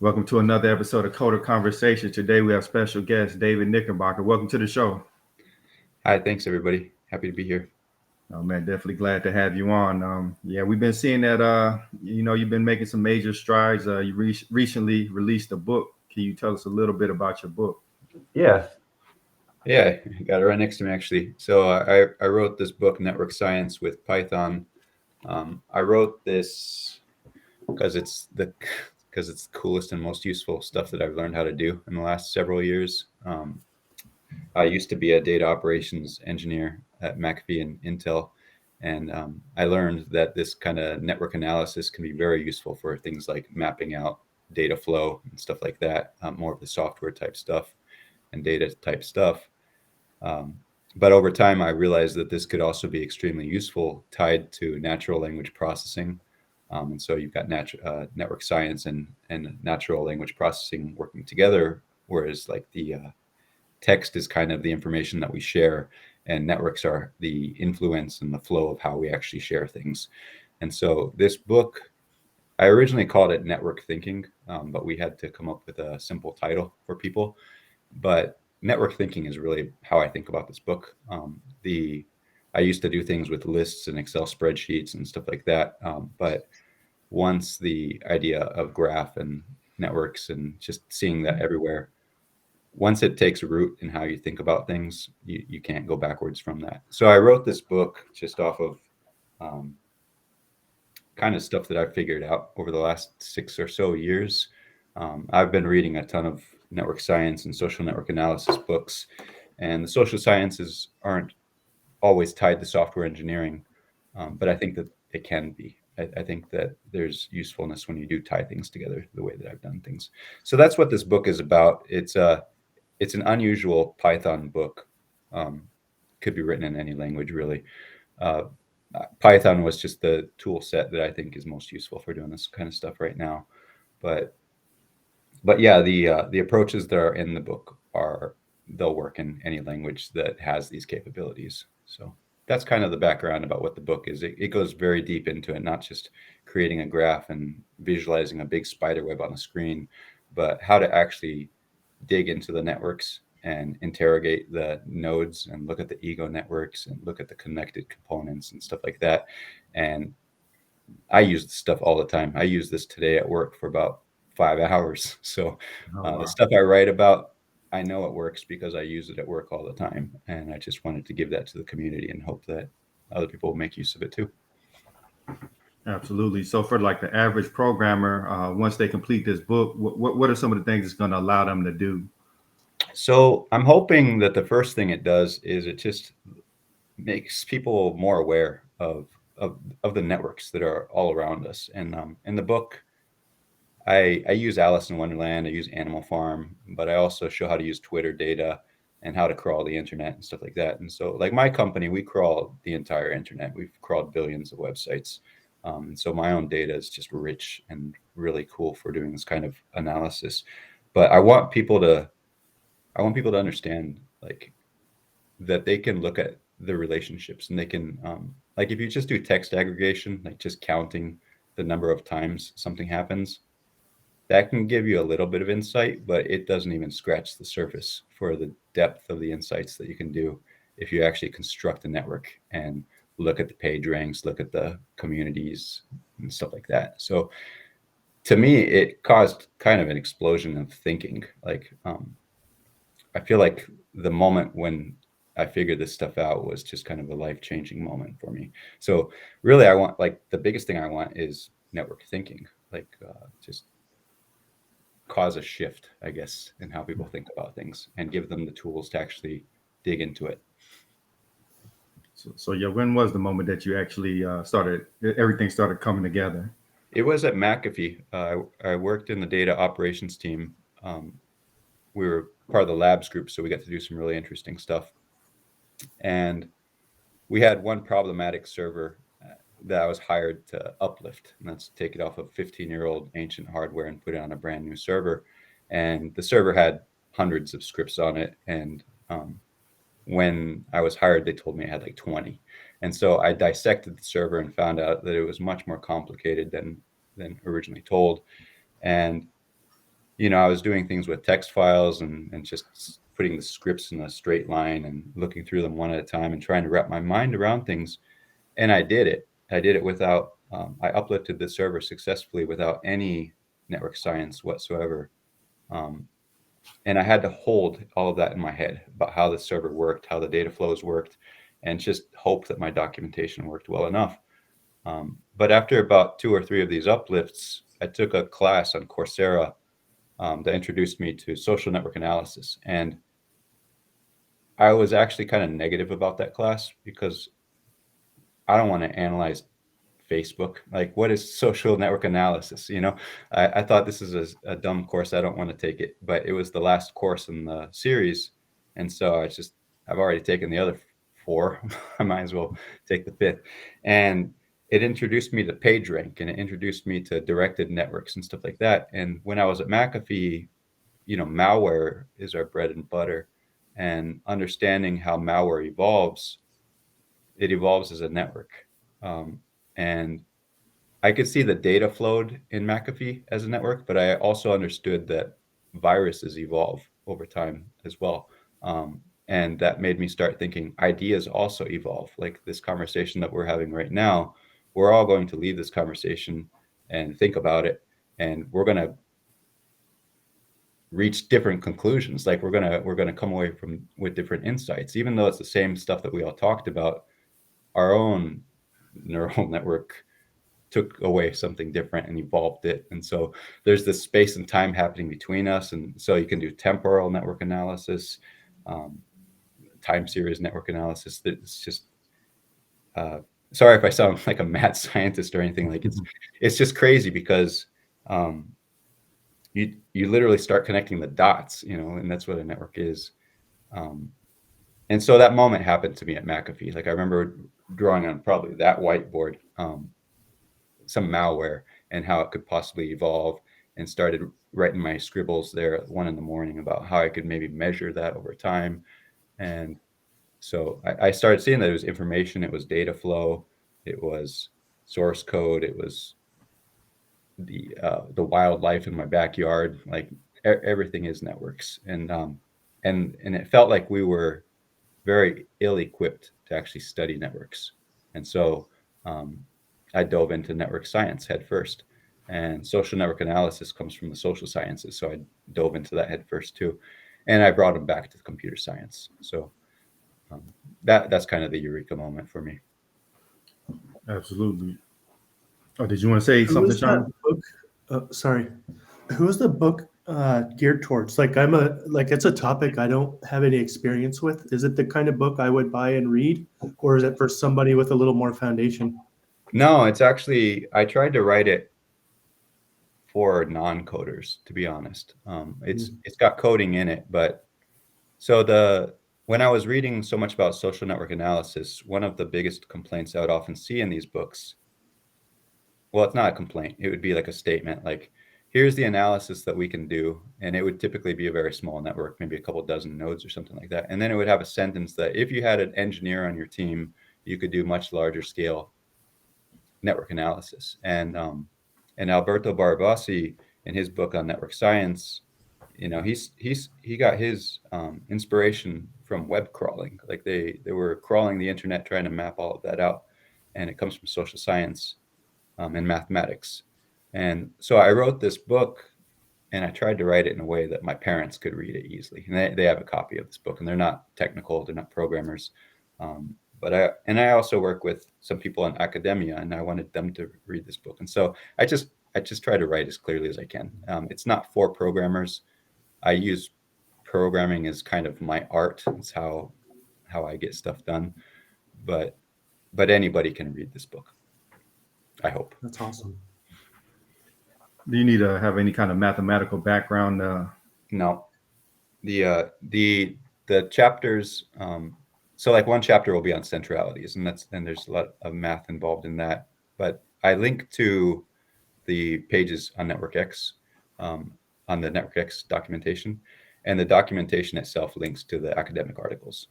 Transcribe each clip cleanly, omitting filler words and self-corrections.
Welcome to another episode of Coder Conversation. Today we have special guest David Knickerbocker. Welcome to the show. Hi, thanks everybody. Happy to be here. Oh man, definitely glad to have you on. Yeah, we've been seeing that. You've been making some major strides. You recently released a book. Can you tell us a little bit about your book? Yeah. Yeah, got it right next to me actually. So I wrote this book, Network Science with Python. I wrote this because it's the coolest and most useful stuff that I've learned how to do in the last several years. I used to be a data operations engineer at McAfee and Intel, and I learned that this kind of network analysis can be very useful for things like mapping out data flow and stuff like that, more of the software type stuff and data type stuff. Um, but over time, I realized that this could also be extremely useful tied to natural language processing. And so you've got network science and natural language processing working together, whereas like the text is kind of the information that we share, and networks are the influence and the flow of how we actually share things. And so this book, I originally called it Network Thinking, but we had to come up with a simple title for people. But network thinking is really how I think about this book. The I used to do things with lists and Excel spreadsheets and stuff like that. But once the idea of graph and networks and just seeing that everywhere, once it takes root in how you think about things, you can't go backwards from that. So I wrote this book just off of um, kind of stuff that I've figured out over the last 6 or so years. I've been reading a ton of network science and social network analysis books, and the social sciences aren't always tied to software engineering, but I think that they can be. I think that there's usefulness when you do tie things together the way that I've done things. So that's what this book is about. It's an unusual Python book. Um, could be written in any language, really. Uh, Python was just the tool set that I think is most useful for doing this kind of stuff right now. But but yeah, the approaches that are in the book are they'll work in any language that has these capabilities. So that's kind of the background about what the book is. It goes very deep into it, not just creating a graph and visualizing a big spider web on a screen, but how to actually dig into the networks and interrogate the nodes and look at the ego networks and look at the connected components and stuff like that. And I use this stuff all the time. I use this today at work for about 5 hours. So Oh the wow. stuff I write about, I know it works because I use it at work all the time. And I just wanted to give that to the community and hope that other people will make use of it too. Absolutely. So for like the average programmer, once they complete this book, what are some of the things it's going to allow them to do? So I'm hoping that the first thing it does is it just makes people more aware of the networks that are all around us. And in the book, I use Alice in Wonderland, I use Animal Farm, but I also show how to use Twitter data and how to crawl the internet and stuff like that. And so, like my company, we crawl the entire internet. We've crawled billions of websites. And so my own data is just rich and really cool for doing this kind of analysis. But I want people to understand like that they can look at the relationships and they can like if you just do text aggregation, like just counting the number of times something happens, that can give you a little bit of insight, but it doesn't even scratch the surface for the depth of the insights that you can do if you actually construct a network and look at the page ranks, look at the communities and stuff like that. So to me, it caused kind of an explosion of thinking. Like I feel like the moment when I figured this stuff out was just kind of a life changing moment for me. So really, I want like the biggest thing I want is network thinking, like just cause a shift, I guess, in how people think about things and give them the tools to actually dig into it. So yeah, when was the moment that you actually everything started coming together? It was at McAfee. I worked in the data operations team. Um, we were part of the labs group, so we got to do some really interesting stuff. And we had one problematic server that I was hired to uplift, and that's take it off of 15-year-old ancient hardware and put it on a brand new server. And the server had hundreds of scripts on it, and when I was hired, they told me I had like 20. And so I dissected the server and found out that it was much more complicated than originally told. And I was doing things with text files and just putting the scripts in a straight line and looking through them one at a time and trying to wrap my mind around things. And I did it. I did it without, I uplifted the server successfully without any network science whatsoever. And I had to hold all of that in my head about how the server worked, how the data flows worked, and just hope that my documentation worked well enough. But after about 2 or 3 of these uplifts, I took a class on Coursera that introduced me to social network analysis. And I was actually kind of negative about that class because I don't want to analyze Facebook. Like, what is social network analysis? I thought this is a dumb course. I don't want to take it, but it was the last course in the series. And so I've already taken the other 4. I might as well take the 5th. And it introduced me to PageRank, and it introduced me to directed networks and stuff like that. And when I was at McAfee, malware is our bread and butter, and understanding how malware evolves, it evolves as a network. And I could see the data flowed in McAfee as a network, but I also understood that viruses evolve over time as well. And that made me start thinking ideas also evolve. Like this conversation that we're having right now, we're all going to leave this conversation and think about it, and we're going to reach different conclusions. Like we're gonna come away with different insights, even though it's the same stuff that we all talked about. Our own neural network took away something different and evolved it. And so there's this space and time happening between us. And so you can do temporal network analysis, time series network analysis. That's just, sorry if I sound like a mad scientist or anything. Like it's just crazy because you literally start connecting the dots, and that's what a network is. And so that moment happened to me at McAfee. Like I remember drawing on probably that whiteboard, some malware and how it could possibly evolve, and started writing my scribbles there at 1 a.m. about how I could maybe measure that over time. And so I started seeing that it was information, it was data flow, it was source code, it was the wildlife in my backyard. Like everything is networks. And it felt like we were very ill-equipped to actually study networks. And so I dove into network science head first, and social network analysis comes from the social sciences. So I dove into that head first too. And I brought them back to the computer science. So that's kind of the eureka moment for me. Absolutely. Oh, did you want to say Who something, was that Sean? book? Sorry. Who was the book geared towards? Like it's a topic I don't have any experience with. Is it the kind of book I would buy and read, or is it for somebody with a little more foundation? No, it's actually, I tried to write it for non-coders, to be honest. It's got coding in it, but so when I was reading so much about social network analysis, one of the biggest complaints I would often see in these books, well, it's not a complaint. It would be like a statement, like, here's the analysis that we can do. And it would typically be a very small network, maybe a couple dozen nodes or something like that. And then it would have a sentence that if you had an engineer on your team, you could do much larger scale network analysis. And Alberto Barabasi, in his book on network science, he got his inspiration from web crawling. Like they were crawling the internet, trying to map all of that out. And it comes from social science and mathematics. And so I wrote this book, and I tried to write it in a way that my parents could read it easily. And they have a copy of this book, and they're not technical, they're not programmers. But I also work with some people in academia, and I wanted them to read this book. And so I just try to write as clearly as I can. It's not for programmers. I use programming as kind of my art. It's how I get stuff done. But anybody can read this book, I hope. That's awesome. Do you need to have any kind of mathematical background? No, the chapters. So like one chapter will be on centralities, and there's a lot of math involved in that. But I link to the pages on Network X, on the Network X documentation, and the documentation itself links to the academic articles,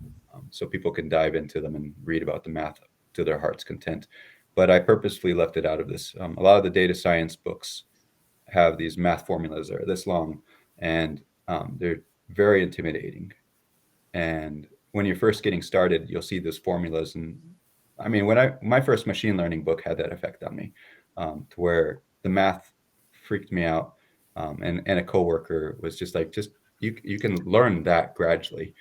so people can dive into them and read about the math to their heart's content. But I purposefully left it out of this. A lot of the data science books have these math formulas that are this long, and they're very intimidating. And when you're first getting started, you'll see those formulas. And I mean, my first machine learning book had that effect on me, to where the math freaked me out. And a coworker was just like, you can learn that gradually.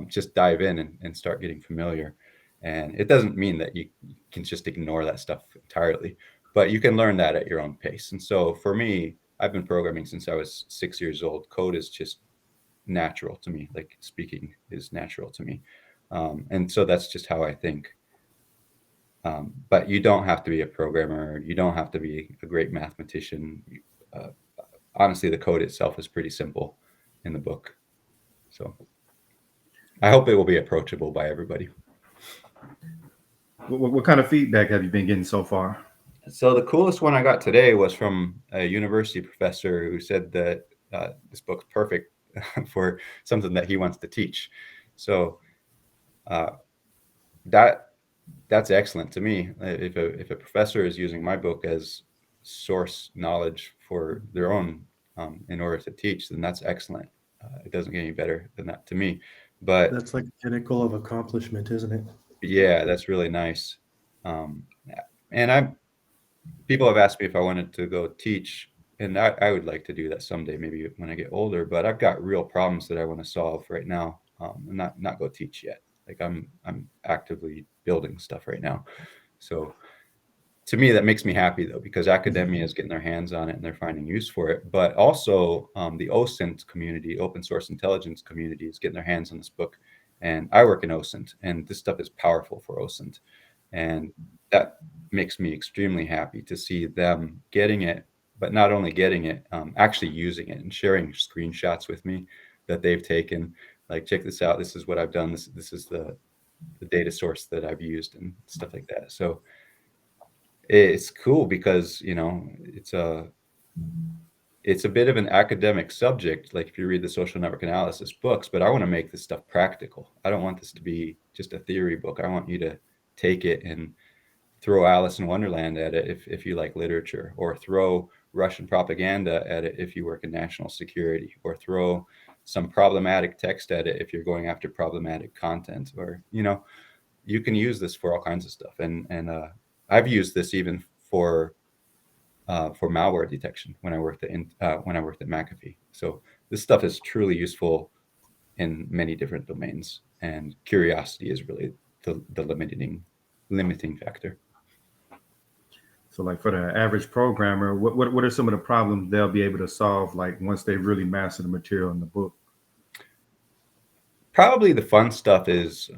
Just dive in and start getting familiar. And it doesn't mean that you can just ignore that stuff entirely, but you can learn that at your own pace. And so for me, I've been programming since I was 6 years old. Code is just natural to me. Like speaking is natural to me. And so that's just how I think. But you don't have to be a programmer. You don't have to be a great mathematician. Uh, Honestly, the code itself is pretty simple in the book. So I hope it will be approachable by everybody. What kind of feedback have you been getting so far? So the coolest one I got today was from a university professor who said that this book's perfect for something that he wants to teach. So uh, that's excellent to me. If a professor is using my book as source knowledge for their own in order to teach, then that's excellent. It doesn't get any better than that to me. But That's like the pinnacle of accomplishment, isn't it? yeah, that's really nice. Um, and people have asked me if I wanted to go teach, and I would like to do that someday, maybe when I get older. But I've got real problems that I want to solve right now, and not go teach yet. Like I'm actively building stuff right now. So to me, that makes me happy though, because academia is getting their hands on it and they're finding use for it. But also the OSINT community, open source intelligence community, is getting their hands on this book. And I work in OSINT, and this stuff is powerful for OSINT. And that makes me extremely happy to see them getting it, but not only getting it, actually using it and sharing screenshots with me that they've taken. Like, check this out. This is what I've done. This is the data source that I've used and stuff like that. So it's cool because, it's a bit of an academic subject, like if you read the social network analysis books, but I want to make this stuff practical. I don't want this to be just a theory book. I want you to take it and throw Alice in Wonderland at it if you like literature, or throw Russian propaganda at it if you work in national security, or throw some problematic text at it if you're going after problematic content, or, you can use this for all kinds of stuff. And I've used this even for malware detection when I worked at McAfee. So this stuff is truly useful in many different domains, and curiosity is really the limiting factor. So, like for the average programmer, what are some of the problems they'll be able to solve, like once they really master the material in the book? Probably the fun stuff is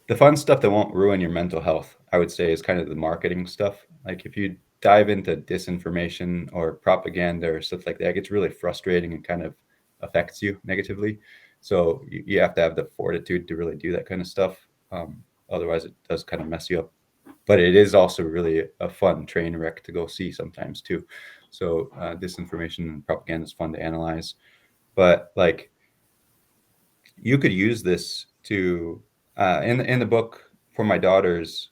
the fun stuff that won't ruin your mental health, I would say, is kind of the marketing stuff. Like if you dive into disinformation or propaganda or stuff like that, it gets really frustrating and kind of affects you negatively. So you have to have the fortitude to really do that kind of stuff. Otherwise, it does kind of mess you up. But it is also really a fun train wreck to go see sometimes too. So disinformation and propaganda is fun to analyze. But like, you could use this to in the book for my daughters.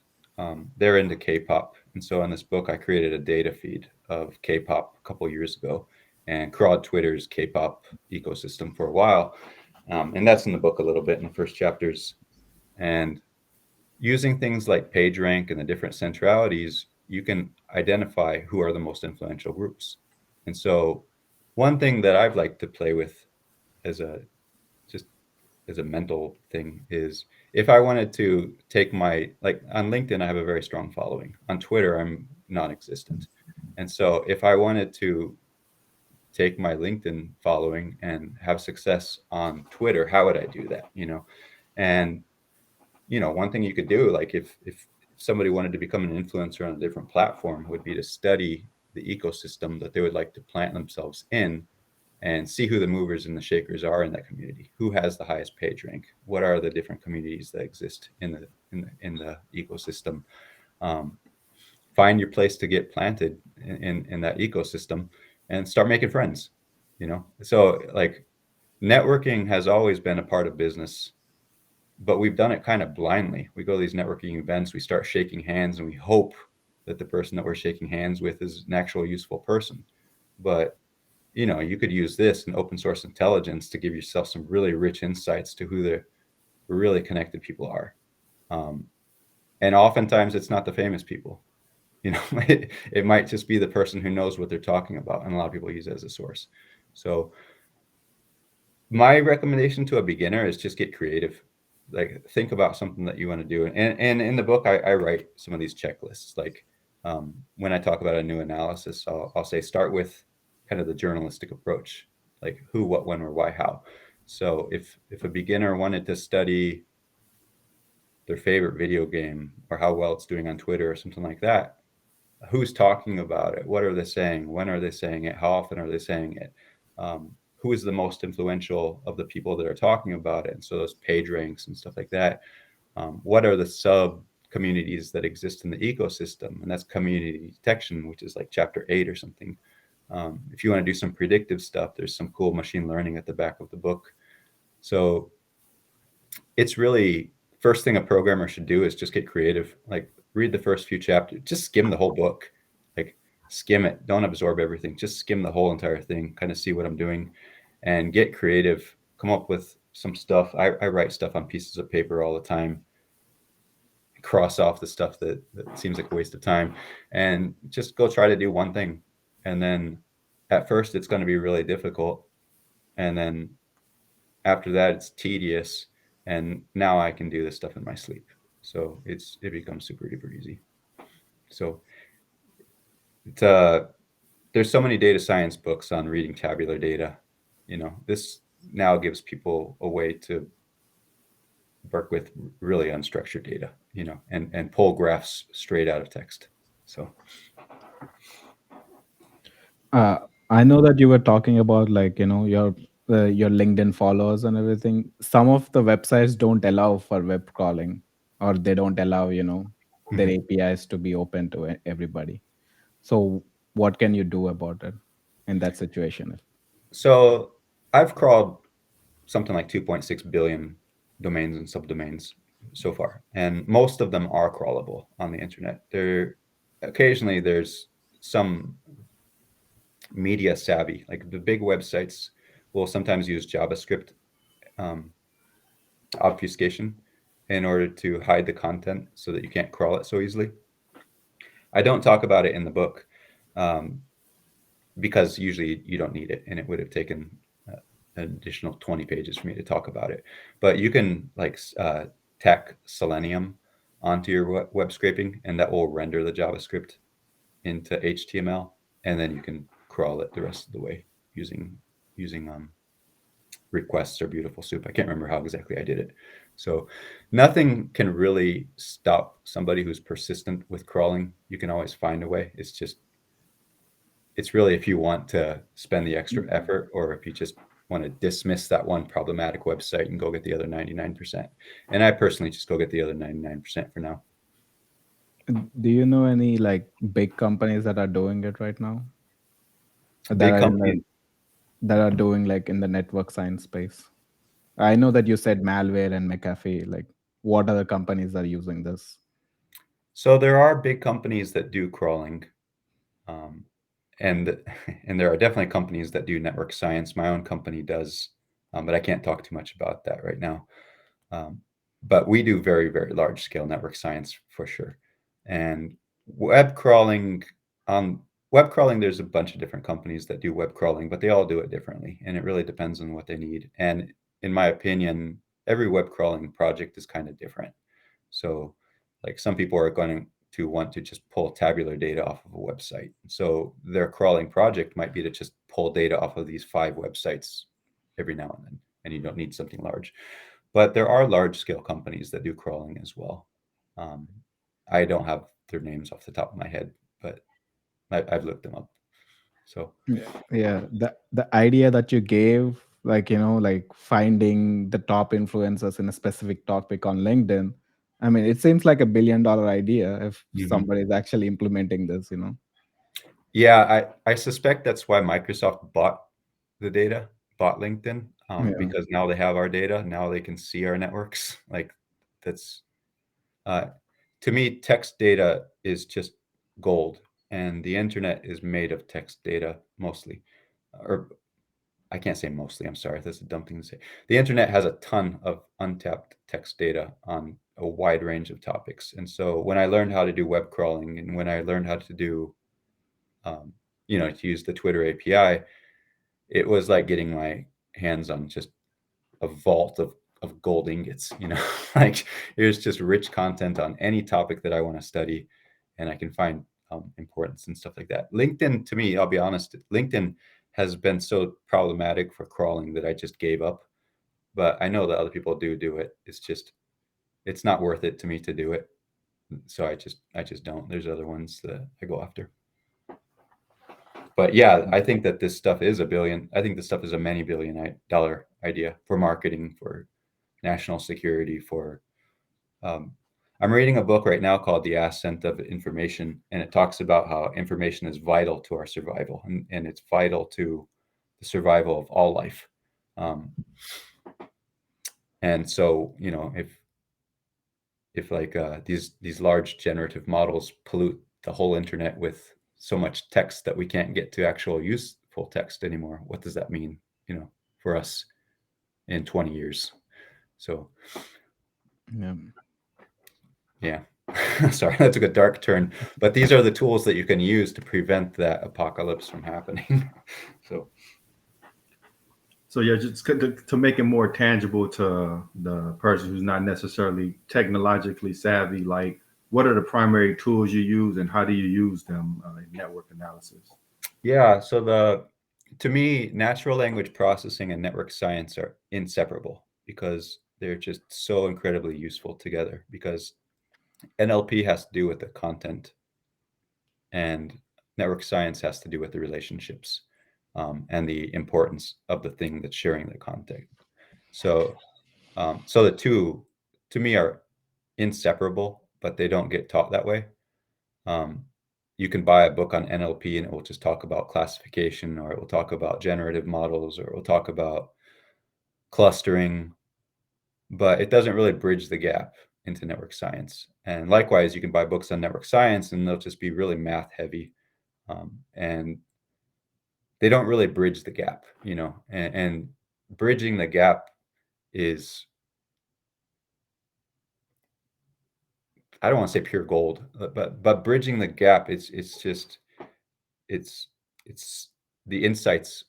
They're into K-pop, and so in this book I created a data feed of K-pop a couple years ago and crawled Twitter's K-pop ecosystem for a while, and that's in the book a little bit in the first chapters. And using things like PageRank and the different centralities, you can identify who are the most influential groups. And so one thing that I've liked to play with as a mental thing is, if I wanted to take like on LinkedIn, I have a very strong following. On Twitter, I'm non-existent. And so if I wanted to take my LinkedIn following and have success on Twitter, how would I do that? And one thing you could do, like if somebody wanted to become an influencer on a different platform, would be to study the ecosystem that they would like to plant themselves in, and see who the movers and the shakers are in that community. Who has the highest page rank? What are the different communities that exist in the ecosystem? Find your place to get planted in that ecosystem and start making friends. So like, networking has always been a part of business, but we've done it kind of blindly. We go to these networking events, we start shaking hands, and we hope that the person that we're shaking hands with is an actual useful person. but you could use this and open source intelligence to give yourself some really rich insights to who the really connected people are. And oftentimes it's not the famous people. It might just be the person who knows what they're talking about, and a lot of people use it as a source. So my recommendation to a beginner is just get creative. Like, think about something that you want to do. And in the book, I write some of these checklists. Like, when I talk about a new analysis, I'll say start with kind of the journalistic approach, like who, what, when, or why, how. So if a beginner wanted to study their favorite video game or how well it's doing on Twitter or something like that, who's talking about it? What are they saying? When are they saying it? How often are they saying it? Who is the most influential of the people that are talking about it? And so those page ranks and stuff like that. What are the sub communities that exist in the ecosystem? And that's community detection, which is like chapter 8 or something. If you want to do some predictive stuff, there's some cool machine learning at the back of the book. So it's really, first thing a programmer should do is just get creative. Like, read the first few chapters, just skim the whole book, like skim it, don't absorb everything, just skim the whole entire thing, kind of see what I'm doing and get creative, come up with some stuff. I write stuff on pieces of paper all the time, cross off the stuff that seems like a waste of time, and just go try to do one thing. And then at first it's going to be really difficult, and then after that it's tedious, and now I can do this stuff in my sleep. So it becomes super duper easy. So it's there's so many data science books on reading tabular data. This now gives people a way to work with really unstructured data, and pull graphs straight out of text. So I know that you were talking about, like, your LinkedIn followers and everything. Some of the websites don't allow for web crawling, or they don't allow, their APIs to be open to everybody. So what can you do about it in that situation? So I've crawled something like 2.6 billion domains and subdomains so far, and most of them are crawlable on the internet. Occasionally there's some media savvy, like the big websites will sometimes use JavaScript obfuscation in order to hide the content so that you can't crawl it so easily. I don't talk about it in the book, because usually you don't need it, and it would have taken an additional 20 pages for me to talk about it. But you can tack Selenium onto your web scraping, and that will render the JavaScript into HTML, and then you can crawl it the rest of the way using requests or beautiful soup. I can't remember how exactly I did it. So nothing can really stop somebody who's persistent with crawling. You can always find a way. It's really if you want to spend the extra effort, or if you just want to dismiss that one problematic website and go get the other 99%. And I personally just go get the other 99% for now. Do you know any, like, big companies that are doing it right now? Big companies. That are doing, like, in the network science space? I know that you said malware and McAfee. Like, what other companies are using this? So there are big companies that do crawling, and there are definitely companies that do network science. My own company does, but I can't talk too much about that right now. But we do very, very large scale network science for sure. And web crawling, there's a bunch of different companies that do web crawling, but they all do it differently, and it really depends on what they need. And in my opinion, every web crawling project is kind of different. So, like, some people are going to want to just pull tabular data off of a website. So their crawling project might be to just pull data off of these 5 websites every now and then, and you don't need something large. But there are large scale companies that do crawling as well. I don't have their names off the top of my head, but I've looked them up. So Yeah, the idea that you gave, like, like finding the top influencers in a specific topic on LinkedIn. I mean, it seems like $1 billion idea if somebody is actually implementing this. Yeah, I suspect that's why Microsoft bought the data, bought LinkedIn, because now they have our data. Now they can see our networks. Like, that's to me, text data is just gold. and the internet is made of text data mostly, or I can't say mostly, I'm sorry, that's a dumb thing to say. The internet has a ton of untapped text data on a wide range of topics. And so when I learned how to do web crawling, and when I learned how to do, to use the Twitter API, it was like getting my hands on just a vault of gold ingots, like there's just rich content on any topic that I want to study, and I can find importance and stuff like that. LinkedIn, to me, I'll be honest, LinkedIn has been so problematic for crawling that I just gave up. But I know that other people do it. It's not worth it to me to do it. So I just don't. There's other ones that I go after. But yeah, I think that this stuff is I think this stuff is a many $billion idea for marketing, for national security, for I'm reading a book right now called The Ascent of Information, and it talks about how information is vital to our survival, and it's vital to the survival of all life. And so, if like these large generative models pollute the whole internet with so much text that we can't get to actual useful text anymore, what does that mean, for us in 20 years? So, yeah. Sorry, that took a dark turn, but these are the tools that you can use to prevent that apocalypse from happening. So yeah, just to make it more tangible to the person who's not necessarily technologically savvy, like what are the primary tools you use and how do you use them in network analysis? Yeah, so to me, natural language processing and network science are inseparable because they're just so incredibly useful together, because NLP has to do with the content and network science has to do with the relationships, and the importance of the thing that's sharing the content. So the two, to me, are inseparable, but they don't get taught that way. You can buy a book on NLP and it will just talk about classification, or it will talk about generative models, or it will talk about clustering, but it doesn't really bridge the gap into network science. And likewise, you can buy books on network science and they'll just be really math heavy, and they don't really bridge the gap, and bridging the gap is, I don't want to say pure gold, but bridging the gap, it's the insights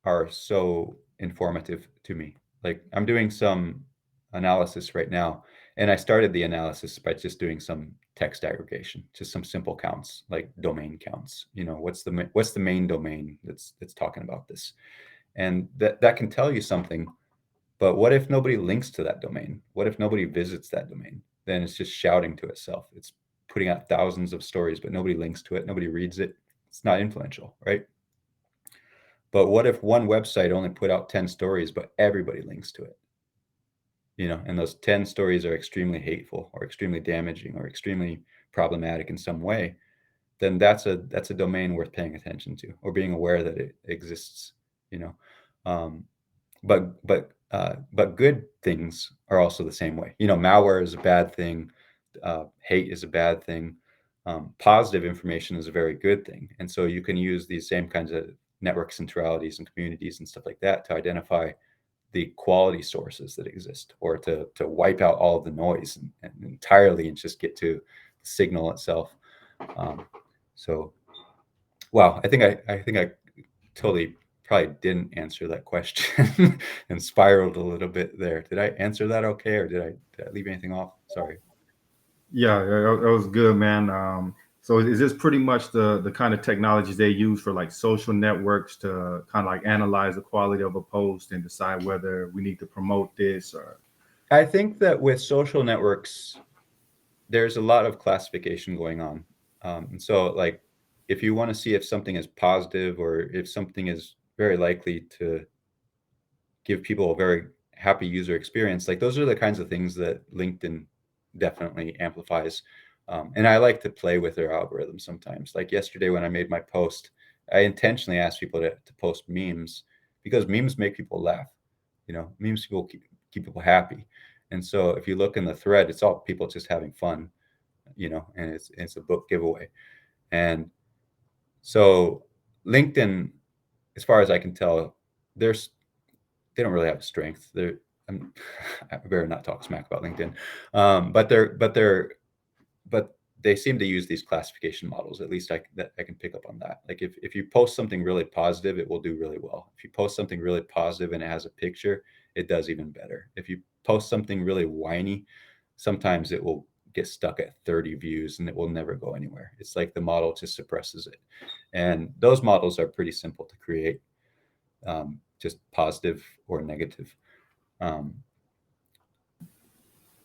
are so informative to me. Like I'm doing some analysis right now, and I started the analysis by just doing some text aggregation, just some simple counts, like domain counts. What's the main domain that's talking about this, and that can tell you something. But what if nobody links to that domain? What if nobody visits that domain? Then it's just shouting to itself. It's putting out thousands of stories, but nobody links to it. Nobody reads it. It's not influential, right? But what if one website only put out 10 stories, but everybody links to it? And those 10 stories are extremely hateful or extremely damaging or extremely problematic in some way, then that's a domain worth paying attention to or being aware that it exists, but good things are also the same way. Malware is a bad thing. Hate is a bad thing. Positive information is a very good thing. And so you can use these same kinds of network centralities and communities and stuff like that to identify the quality sources that exist, or to wipe out all of the noise and entirely and just get to the signal itself. Wow, I think I totally probably didn't answer that question and spiraled a little bit there. Did I answer that okay, or did I leave anything off? Sorry. Yeah, that was good, man. So is this pretty much the kind of technologies they use for like social networks to kind of like analyze the quality of a post and decide whether we need to promote this? Or I think that with social networks, there's a lot of classification going on. And so like, if you want to see if something is positive or if something is very likely to give people a very happy user experience, like those are the kinds of things that LinkedIn definitely amplifies. And I like to play with their algorithm sometimes. Like yesterday when I made my post, I intentionally asked people to post memes, because memes make people laugh. Memes people keep people happy. And so if you look in the thread, it's all people just having fun, and it's a book giveaway. And So LinkedIn, as far as I can tell, they don't really have strength. I better not talk smack about LinkedIn, but they seem to use these classification models. At least I can pick up on that. Like if you post something really positive, it will do really well. If you post something really positive and it has a picture, it does even better. If you post something really whiny, sometimes it will get stuck at 30 views and it will never go anywhere. It's like the model just suppresses it. And those models are pretty simple to create, just positive or negative.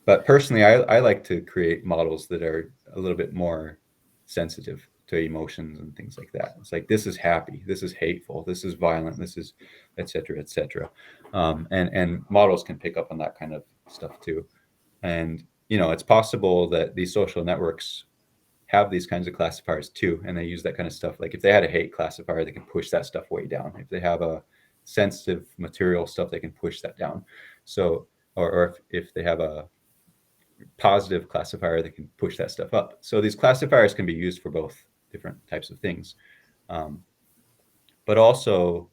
But personally, I like to create models that are a little bit more sensitive to emotions and things like that. It's like, this is happy, this is hateful, this is violent, this is et cetera, et cetera. And models can pick up on that kind of stuff too. And, it's possible that these social networks have these kinds of classifiers too, and they use that kind of stuff. Like if they had a hate classifier, they can push that stuff way down. If they have a sensitive material stuff, they can push that down. So, or if they have a positive classifier, they can push that stuff up. So these classifiers can be used for both different types of things. But also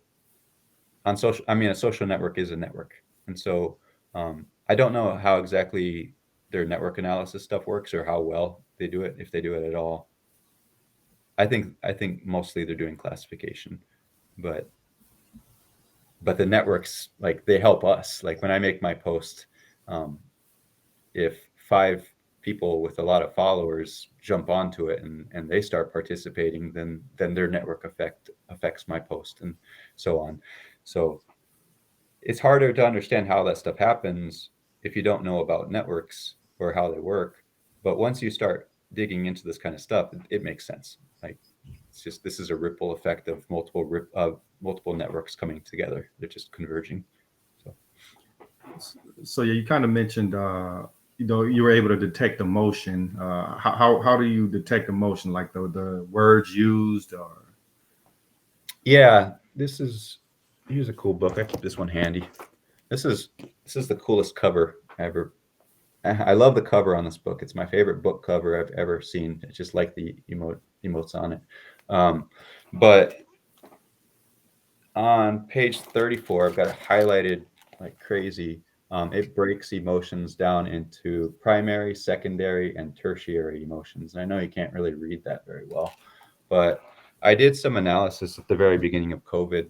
on social, a social network is a network. And so I don't know how exactly their network analysis stuff works or how well they do it, if they do it at all. I think mostly they're doing classification, but the networks, like, they help us. Like when I make my post, if 5 people with a lot of followers jump onto it and they start participating, then their network affects my post and so on. So it's harder to understand how that stuff happens if you don't know about networks or how they work. But once you start digging into this kind of stuff, it makes sense. Like, it's just, this is a ripple effect of multiple networks coming together. They're just converging. So yeah, you kind of mentioned, you were able to detect emotion. How do you detect emotion? Like the words used, or? Yeah, here's a cool book. I keep this one handy. This is the coolest cover ever. I love the cover on this book. It's my favorite book cover I've ever seen. It's just like the emotes on it. But on page 34, I've got it highlighted like crazy. It breaks emotions down into primary, secondary, and tertiary emotions. And I know you can't really read that very well, but I did some analysis at the very beginning of COVID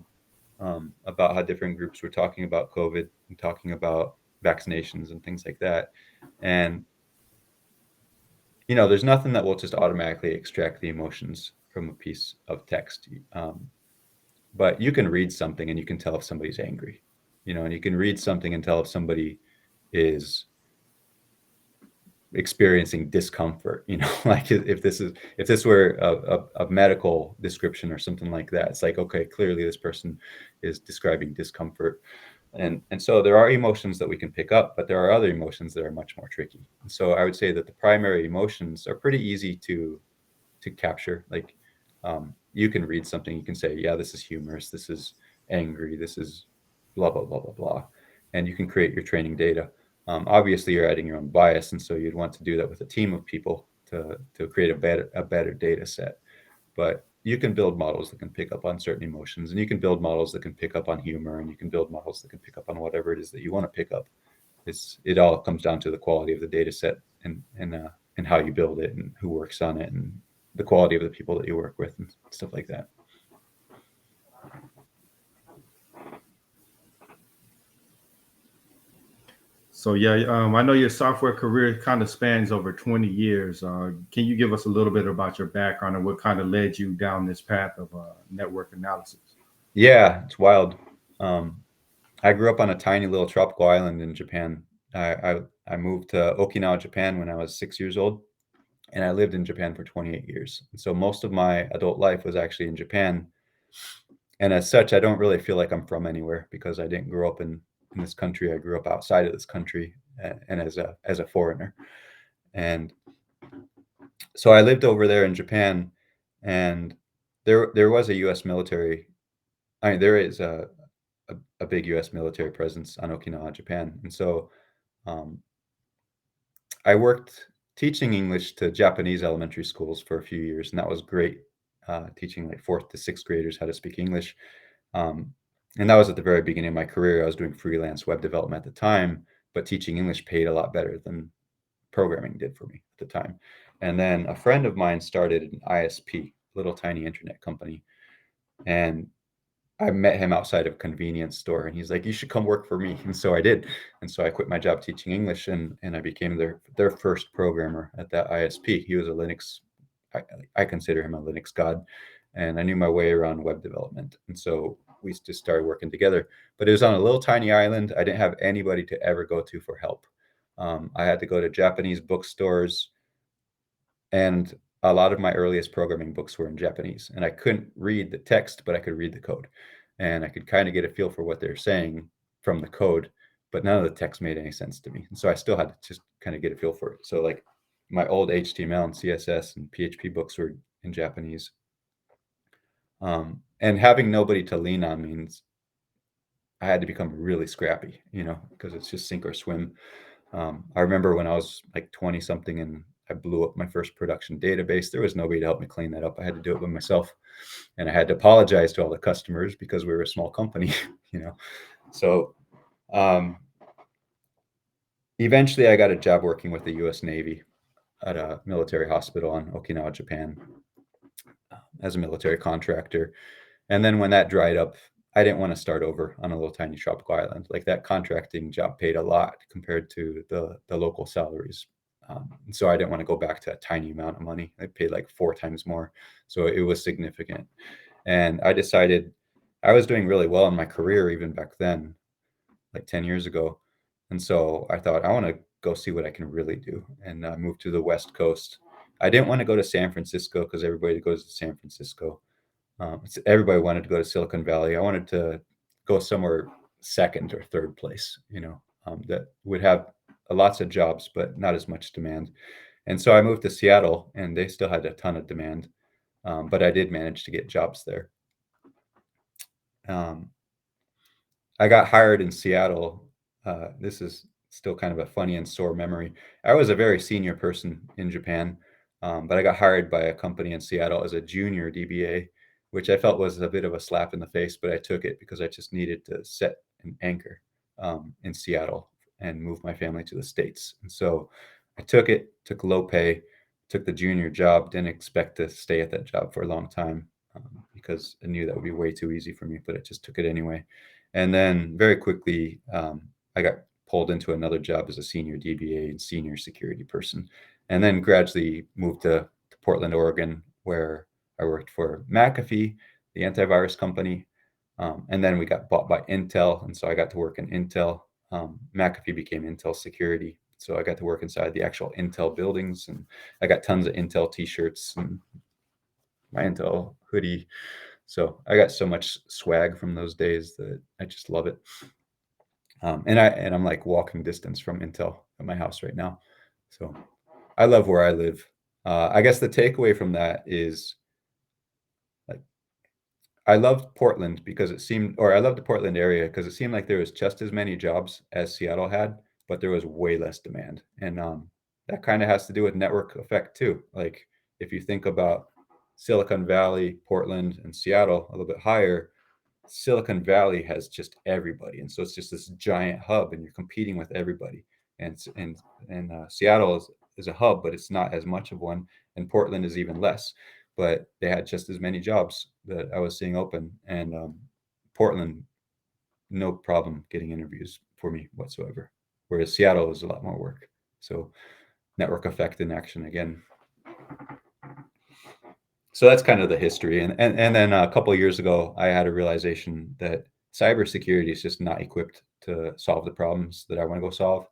about how different groups were talking about COVID and talking about vaccinations and things like that. And, there's nothing that will just automatically extract the emotions from a piece of text. But you can read something and you can tell if somebody's angry, and you can read something and tell if somebody is experiencing discomfort, like if this were a medical description or something like that. It's like, okay, clearly this person is describing discomfort. And so there are emotions that we can pick up, but there are other emotions that are much more tricky. And so I would say that the primary emotions are pretty easy to capture. Like, you can read something, you can say, yeah, this is humorous, this is angry, this is blah, blah, blah, blah, blah. And you can create your training data. Obviously, you're adding your own bias, and so you'd want to do that with a team of people to create a better data set. But you can build models that can pick up on certain emotions, and you can build models that can pick up on humor, and you can build models that can pick up on whatever it is that you want to pick up. It all comes down to the quality of the data set and how you build it and who works on it and the quality of the people that you work with and stuff like that. So yeah, I know your software career kind of spans over 20 years. Can you give us a little bit about your background and what kind of led you down this path of network analysis? Yeah, it's wild. I grew up on a tiny little tropical island in Japan. I moved to Okinawa, Japan when I was 6 years old, and I lived in Japan for 28 years. And so most of my adult life was actually in Japan. And as such, I don't really feel like I'm from anywhere because I didn't grow up in this country. I grew up outside of this country and as a foreigner. And so I lived over there in Japan, and there was a U.S. military. I mean, there is a big U.S. military presence on Okinawa, Japan. And so I worked teaching English to Japanese elementary schools for a few years, and that was great. teaching like 4th to 6th graders how to speak English. And that was at the very beginning of my career. I was doing freelance web development at the time, but teaching English paid a lot better than programming did for me at the time. And then a friend of mine started an ISP, little tiny internet company. And I met him outside of a convenience store, and he's like, you should come work for me. And so I did. And so I quit my job teaching English, and I became their first programmer at that ISP. He was a Linux, I consider him a Linux god, and I knew my way around web development. And so we just started working together. But it was on a little tiny island. I didn't have anybody to ever go to for help. I had to go to Japanese bookstores, and a lot of my earliest programming books were in Japanese, and I couldn't read the text, but I could read the code, and I could kind of get a feel for what they're saying from the code, but none of the text made any sense to me. And so I still had to just kind of get a feel for it. So like my old HTML and CSS and PHP books were in Japanese. And having nobody to lean on means I had to become really scrappy, because it's just sink or swim. I remember when I was like 20 something and I blew up my first production database, there was nobody to help me clean that up. I had to do it by myself, and I had to apologize to all the customers because we were a small company, So eventually I got a job working with the US Navy at a military hospital in Okinawa, Japan, as a military contractor. And then when that dried up, I didn't want to start over on a little tiny tropical island. Like, that contracting job paid a lot compared to the local salaries. And so I didn't want to go back to a tiny amount of money. I paid like 4 times more. So it was significant. And I decided I was doing really well in my career even back then, like 10 years ago. And so I thought, I want to go see what I can really do, and moved to the West Coast. I didn't want to go to San Francisco because everybody goes to San Francisco. Everybody wanted to go to Silicon Valley. I wanted to go somewhere second or third place, that would have lots of jobs, but not as much demand. And so I moved to Seattle, and they still had a ton of demand. But I did manage to get jobs there. I got hired in Seattle. This is still kind of a funny and sore memory. I was a very senior person in Japan, but I got hired by a company in Seattle as a junior DBA, which I felt was a bit of a slap in the face, but I took it because I just needed to set an anchor in Seattle and move my family to the States. And so I took low pay, took the junior job, didn't expect to stay at that job for a long time, because I knew that would be way too easy for me, but I just took it anyway. And then very quickly, I got pulled into another job as a senior DBA and senior security person, and then gradually moved to Portland, Oregon, where I worked for McAfee, the antivirus company. And then we got bought by Intel, and so I got to work in Intel. McAfee became Intel Security, so I got to work inside the actual Intel buildings, and I got tons of Intel t-shirts and my Intel hoodie. So I got so much swag from those days that I just love it. And I'm like walking distance from Intel at my house right now. So I love where I live. I guess the takeaway from that is, like, I loved Portland because I loved the Portland area because it seemed like there was just as many jobs as Seattle had, but there was way less demand. And that kind of has to do with network effect too. Like, if you think about Silicon Valley, Portland, and Seattle a little bit higher, Silicon Valley has just everybody, and so it's just this giant hub, and you're competing with everybody. And Seattle is a hub, but it's not as much of one, and Portland is even less. But they had just as many jobs that I was seeing open, and Portland, no problem getting interviews for me whatsoever. Whereas Seattle is a lot more work. So network effect in action again. So that's kind of the history. And then a couple of years ago, I had a realization that cybersecurity is just not equipped to solve the problems that I want to go solve.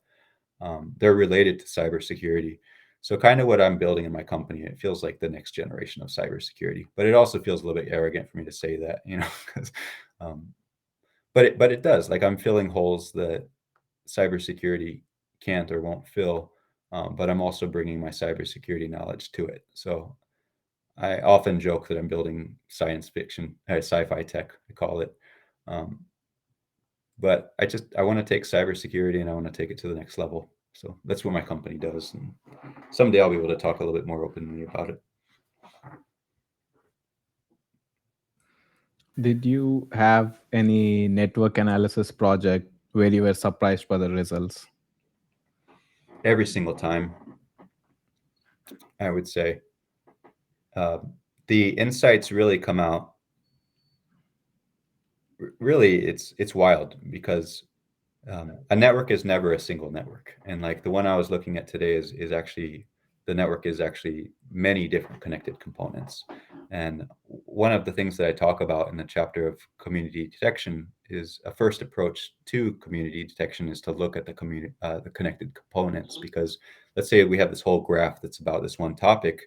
They're related to cybersecurity. So kind of what I'm building in my company, it feels like the next generation of cybersecurity, but it also feels a little bit arrogant for me to say that, because, but it does. Like, I'm filling holes that cybersecurity can't or won't fill, but I'm also bringing my cybersecurity knowledge to it. So I often joke that I'm building science fiction, sci-fi tech, I call it. But I want to take cybersecurity and I want to take it to the next level. So that's what my company does. And someday I'll be able to talk a little bit more openly about it. Did you have any network analysis project where you were surprised by the results? Every single time, I would say. Uh, the insights really come out. Really, it's wild because a network is never a single network, and like the one I was looking at today is actually the network is actually many different connected components. And one of the things that I talk about in the chapter of community detection is a first approach to community detection is to look at the connected components, because let's say we have this whole graph that's about this one topic.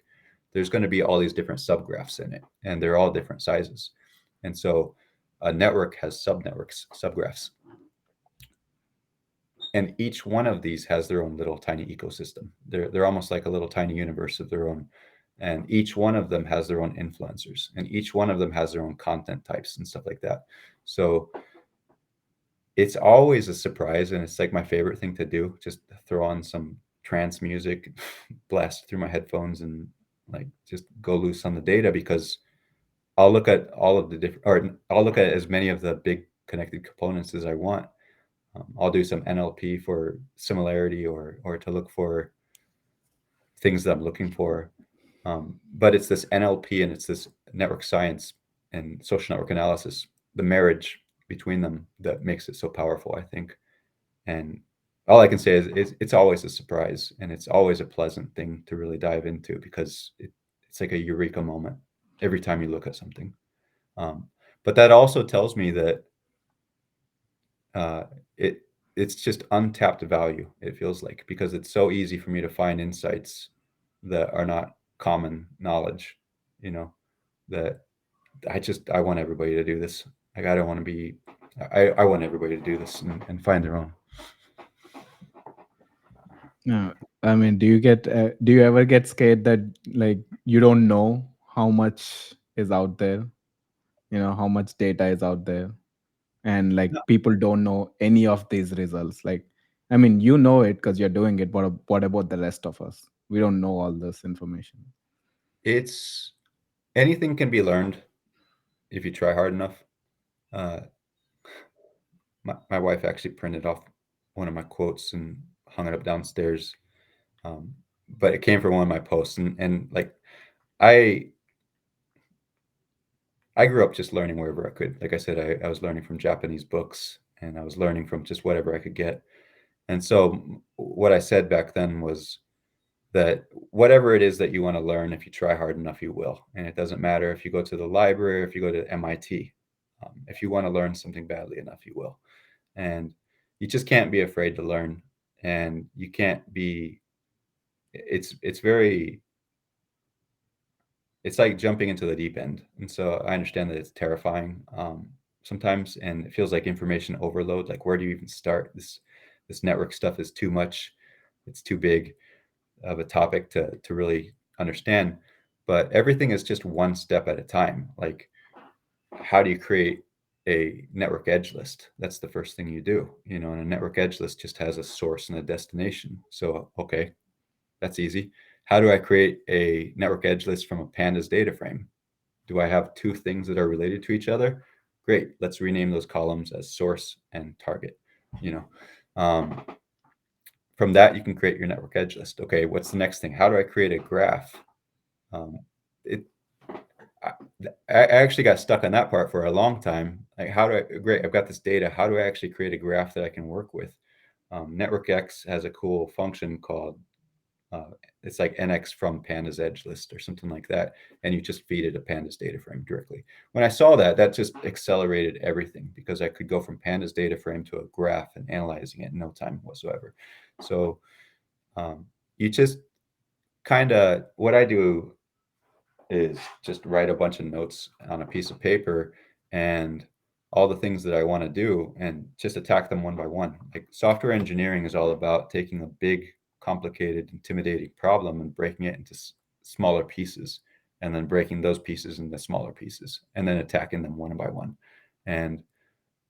There's going to be all these different subgraphs in it, and they're all different sizes. And so a network has subnetworks, subgraphs, and each one of these has their own little tiny ecosystem. They're almost like a little tiny universe of their own, and each one of them has their own influencers, and each one of them has their own content types and stuff like that. So it's always a surprise, and it's like my favorite thing to do, just throw on some trance music, blast through my headphones, and like just go loose on the data, because I'll look at all of the different, or I'll look at as many of the big connected components as I want. I'll do some NLP for similarity, or to look for things that I'm looking for. But it's this NLP and it's this network science and social network analysis, the marriage between them, that makes it so powerful, I think. And all I can say is it's always a surprise, and it's always a pleasant thing to really dive into, because it's like a eureka moment every time you look at something. But that also tells me that uh, it it's just untapped value, it feels like, because it's so easy for me to find insights that are not common knowledge, you know, that I want everybody to do this. Like I don't want to be I want everybody to do this and find their own. No, I mean, do you ever get scared that like you don't know how much is out there? You know, how much data is out there, and like people don't know any of these results. Like, I mean, you know it because you're doing it, but what about the rest of us? We don't know all this information. It's anything can be learned if you try hard enough. Uh, my wife actually printed off one of my quotes and hung it up downstairs. Um, but it came from one of my posts, and like I I grew up just learning wherever I could. Like I said, I was learning from Japanese books, and I was learning from just whatever I could get. And so what I said back then was that whatever it is that you want to learn, if you try hard enough, you will. And it doesn't matter if you go to the library, if you go to MIT. If you want to learn something badly enough, you will. And you just can't be afraid to learn. And you can't be. It's very. It's like jumping into the deep end. And so I understand that it's terrifying sometimes, and it feels like information overload. Like, where do you even start? This network stuff is too much. It's too big of a topic to really understand. But everything is just one step at a time. Like, how do you create a network edge list? That's the first thing you do, and a network edge list just has a source and a destination. So, okay, that's easy. How do I create a network edge list from a pandas data frame? Do I have two things that are related to each other? Great. Let's rename those columns as source and target. You know, um, from that, you can create your network edge list. Okay, what's the next thing? How do I create a graph? Um, it, I actually got stuck on that part for a long time. Like, great, I've got this data. How do I actually create a graph that I can work with? NetworkX has a cool function called it's like NX from pandas edge list or something like that, and you just feed it a pandas data frame directly. When I saw that, that just accelerated everything, because I could go from pandas data frame to a graph and analyzing it in no time whatsoever. So you just kind of, what I do is just write a bunch of notes on a piece of paper, and all the things that I want to do, and just attack them one by one. Like, software engineering is all about taking a big, complicated, intimidating problem and breaking it into smaller pieces, and then breaking those pieces into smaller pieces, and then attacking them one by one. And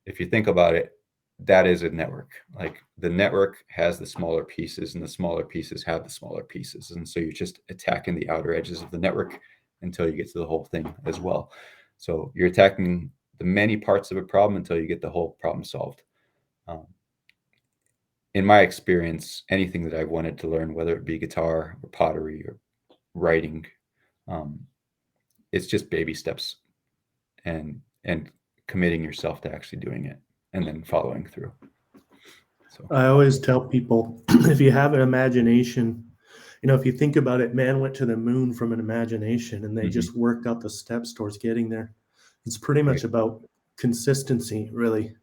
if you think about it, that is a network. Like, the network has the smaller pieces, and the smaller pieces have the smaller pieces. And so you're just attacking the outer edges of the network until you get to the whole thing as well. So you're attacking the many parts of a problem until you get the whole problem solved. In my experience, anything that I've wanted to learn, whether it be guitar or pottery or writing, it's just baby steps and committing yourself to actually doing it and then following through. So I always tell people, if you have an imagination, if you think about it, man went to the moon from an imagination, and they just worked out the steps towards getting there. It's pretty much about consistency, really.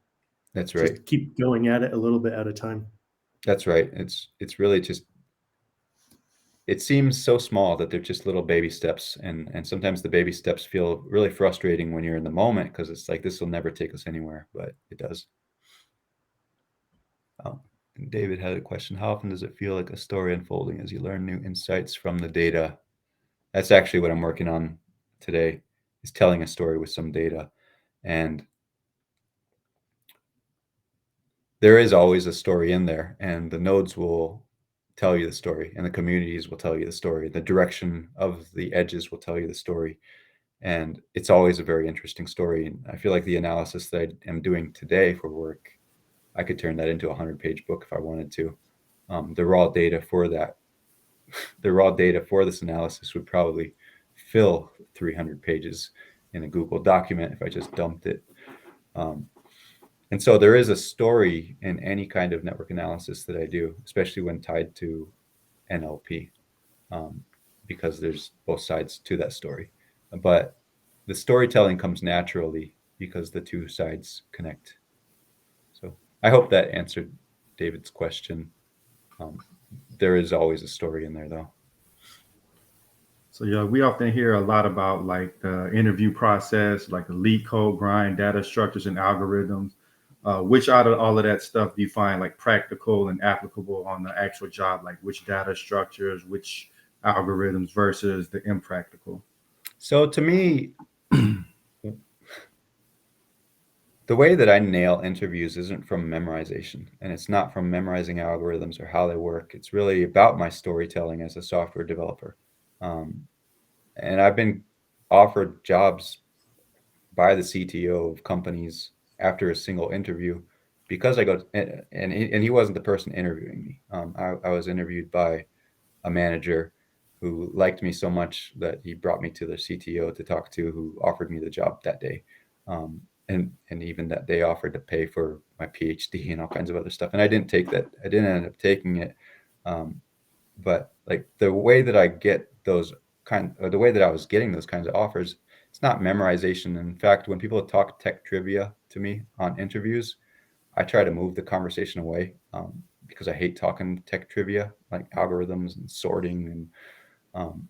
That's right. Just keep going at it a little bit at a time. That's right. It's really just, it seems so small that they're just little baby steps, and sometimes the baby steps feel really frustrating when you're in the moment, because it's like, this will never take us anywhere, but it does. And David had a question: how often does it feel like a story unfolding as you learn new insights from the data? That's actually what I'm working on today, is telling a story with some data. And there is always a story in there, and the nodes will tell you the story, and the communities will tell you the story. The direction of the edges will tell you the story. And it's always a very interesting story. And I feel like the analysis that I am doing today for work, I could turn that into a 100-page book if I wanted to. The raw data for this analysis would probably fill 300 pages in a Google document if I just dumped it. And so there is a story in any kind of network analysis that I do, especially when tied to NLP, because there's both sides to that story. But the storytelling comes naturally because the two sides connect. So I hope that answered David's question. There is always a story in there, though. So yeah, we often hear a lot about like the interview process, like the lead code grind, data structures and algorithms. Which out of all of that stuff do you find like practical and applicable on the actual job? Like which data structures, which algorithms versus the impractical? So to me, the way that I nail interviews isn't from memorization, and it's not from memorizing algorithms or how they work. It's really about my storytelling as a software developer. And I've been offered jobs by the CTO of companies after a single interview because I go, and he wasn't the person interviewing me. I was interviewed by a manager who liked me so much that he brought me to the CTO to talk to, who offered me the job that day. And even that day offered to pay for my PhD and all kinds of other stuff. And I didn't take that. I didn't end up taking it. But like the way that I get those the way that I was getting those kinds of offers, it's not memorization. In fact, when people talk tech trivia to me on interviews, I try to move the conversation away because I hate talking tech trivia, like algorithms and sorting, and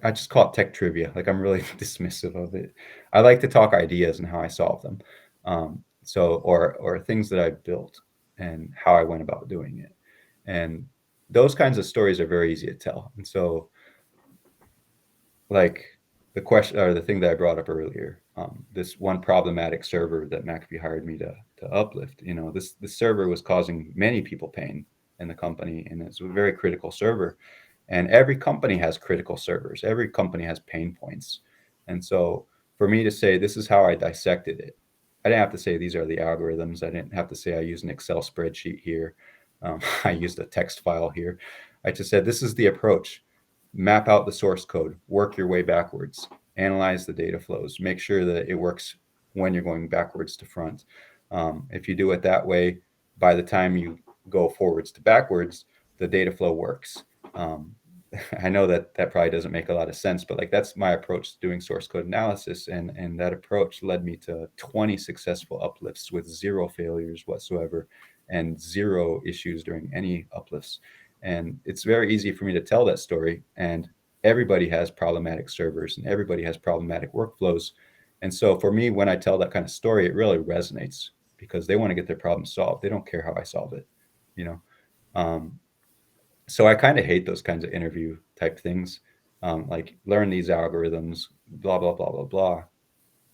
I just call it tech trivia. Like, I'm really dismissive of it. I like to talk ideas and how I solve them. Or things that I built and how I went about doing it. And those kinds of stories are very easy to tell. And so, like the question or the thing that I brought up earlier, this one problematic server that McAfee hired me to uplift, this server was causing many people pain in the company, and it's a very critical server. And every company has critical servers. Every company has pain points. And so for me to say, this is how I dissected it, I didn't have to say these are the algorithms. I didn't have to say I used an Excel spreadsheet here. I used a text file here. I just said, this is the approach. Map out the source code, work your way backwards, analyze the data flows, make sure that it works when you're going backwards to front. If you do it that way, by the time you go forwards to backwards, the data flow works. I know that probably doesn't make a lot of sense, but like, that's my approach to doing source code analysis. And that approach led me to 20 successful uplifts with 0 failures whatsoever and 0 issues during any uplifts. And it's very easy for me to tell that story. And everybody has problematic servers and everybody has problematic workflows. And so for me, when I tell that kind of story, it really resonates because they want to get their problem solved. They don't care how I solve it, So I kind of hate those kinds of interview type things, like learn these algorithms, blah, blah, blah, blah, blah,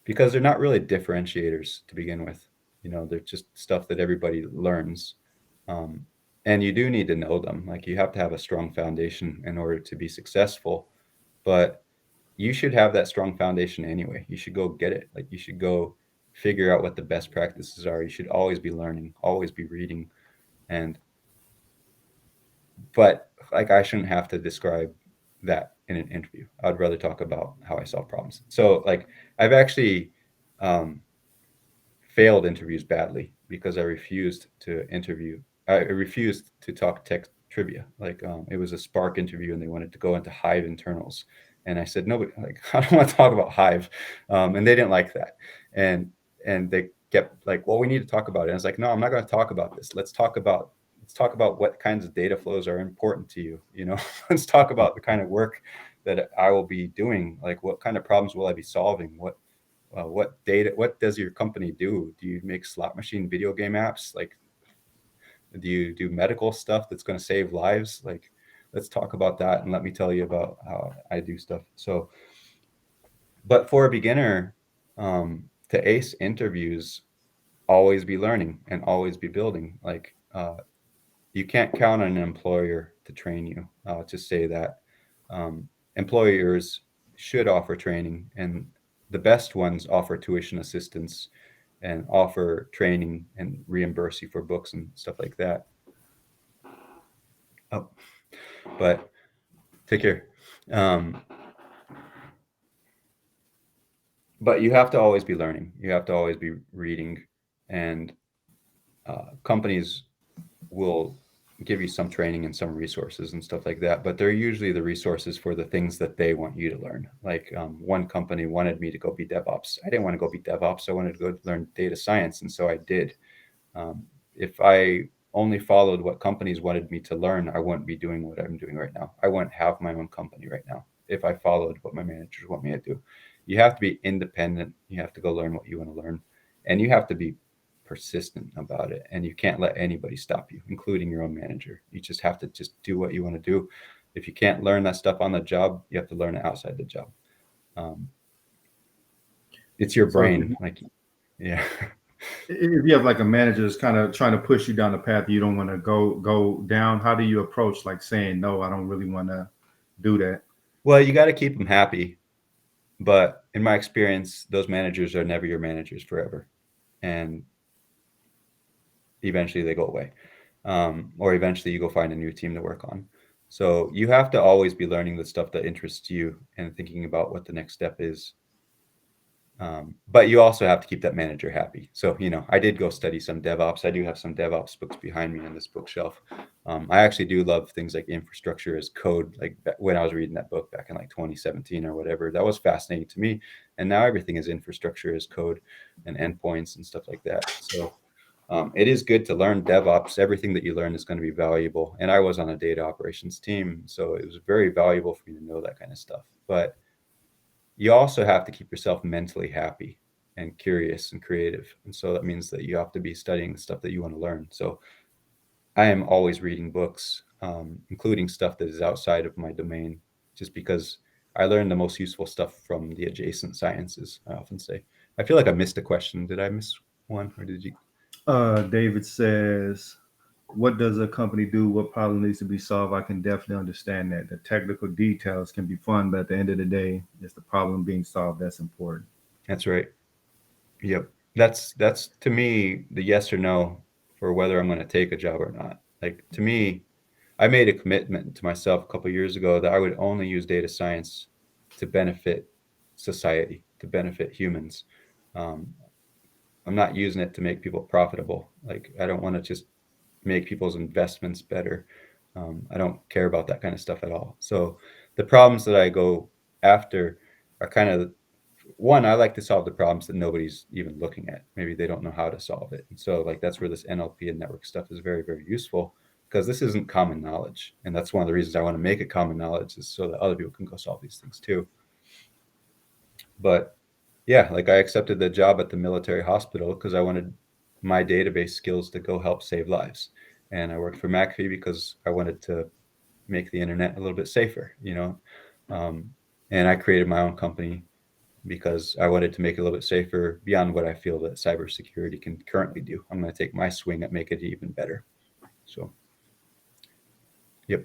because they're not really differentiators to begin with. They're just stuff that everybody learns. And you do need to know them. Like, you have to have a strong foundation in order to be successful, but you should have that strong foundation anyway. You should go get it. Like, you should go figure out what the best practices are. You should always be learning, always be reading. But like, I shouldn't have to describe that in an interview. I'd rather talk about how I solve problems. So like, I've actually failed interviews badly because I refused to interview. I refused to talk tech trivia. Like, it was a Spark interview and they wanted to go into Hive internals. And I said, nobody, like, I don't want to talk about Hive. And they didn't like that. And they kept like, well, we need to talk about it. And I was like, no, I'm not going to talk about this. Let's talk about what kinds of data flows are important to you. You know, let's talk about the kind of work that I will be doing. Like, what kind of problems will I be solving? What does your company do? Do you make slot machine video game apps? Like, do you do medical stuff that's going to save lives? Like, let's talk about that, and let me tell you about how I do stuff. So, but for a beginner, to ace interviews, always be learning and always be building. Like, you can't count on an employer to train you. I'll just say that. Employers should offer training, and the best ones offer tuition assistance and offer training and reimburse you for books and stuff like that. Oh, but take care. But you have to always be learning. You have to always be reading, and companies will give you some training and some resources and stuff like that, but they're usually the resources for the things that they want you to learn. Like, one company wanted me to go be DevOps. I didn't want to go be DevOps. I wanted to go learn data science, and so I did. If I only followed what companies wanted me to learn, I wouldn't be doing what I'm doing right now. I wouldn't have my own company right now if I followed what my managers want me to do. You have to be independent. You have to go learn what you want to learn, and you have to be persistent about it, and you can't let anybody stop you, including your own manager. You just have to just do what you want to do. If you can't learn that stuff on the job, you have to learn it outside the job. It's your brain. Like, yeah. If you have like a manager that's kind of trying to push you down the path you don't want to go down, how do you approach like saying, no, I don't really want to do that? Well, you got to keep them happy. But in my experience, those managers are never your managers forever. And eventually they go away. Or eventually you go find a new team to work on. So you have to always be learning the stuff that interests you and thinking about what the next step is. But you also have to keep that manager happy. So, you know, I did go study some DevOps. I do have some DevOps books behind me on this bookshelf. I actually do love things like infrastructure as code. Like, when I was reading that book back in like 2017 or whatever, that was fascinating to me. And now everything is infrastructure as code and endpoints and stuff like that. So it is good to learn DevOps. Everything that you learn is going to be valuable. And I was on a data operations team, so it was very valuable for me to know that kind of stuff. But you also have to keep yourself mentally happy and curious and creative. And so that means that you have to be studying the stuff that you want to learn. So I am always reading books, including stuff that is outside of my domain, just because I learn the most useful stuff from the adjacent sciences, I often say. I feel like I missed a question. Did I miss one, or did you? David says, what does a company do? What problem needs to be solved? I can definitely understand that. The technical details can be fun, but at the end of the day, it's the problem being solved that's important. That's right. Yep. That's to me the yes or no for whether I'm going to take a job or not. Like, to me, I made a commitment to myself a couple of years ago that I would only use data science to benefit society, to benefit humans. I'm not using it to make people profitable. Like, I don't want to just make people's investments better. I don't care about that kind of stuff at all. So the problems that I go after are kind of, one, I like to solve the problems that nobody's even looking at. Maybe they don't know how to solve it. And so, like, that's where this NLP and network stuff is very, very useful, because this isn't common knowledge. And that's one of the reasons I want to make it common knowledge, is so that other people can go solve these things too. But yeah, like, I accepted the job at the military hospital because I wanted my database skills to go help save lives. And I worked for McAfee because I wanted to make the internet a little bit safer, you know. And I created my own company because I wanted to make it a little bit safer beyond what I feel that cybersecurity can currently do. I'm going to take my swing at make it even better. So, yep.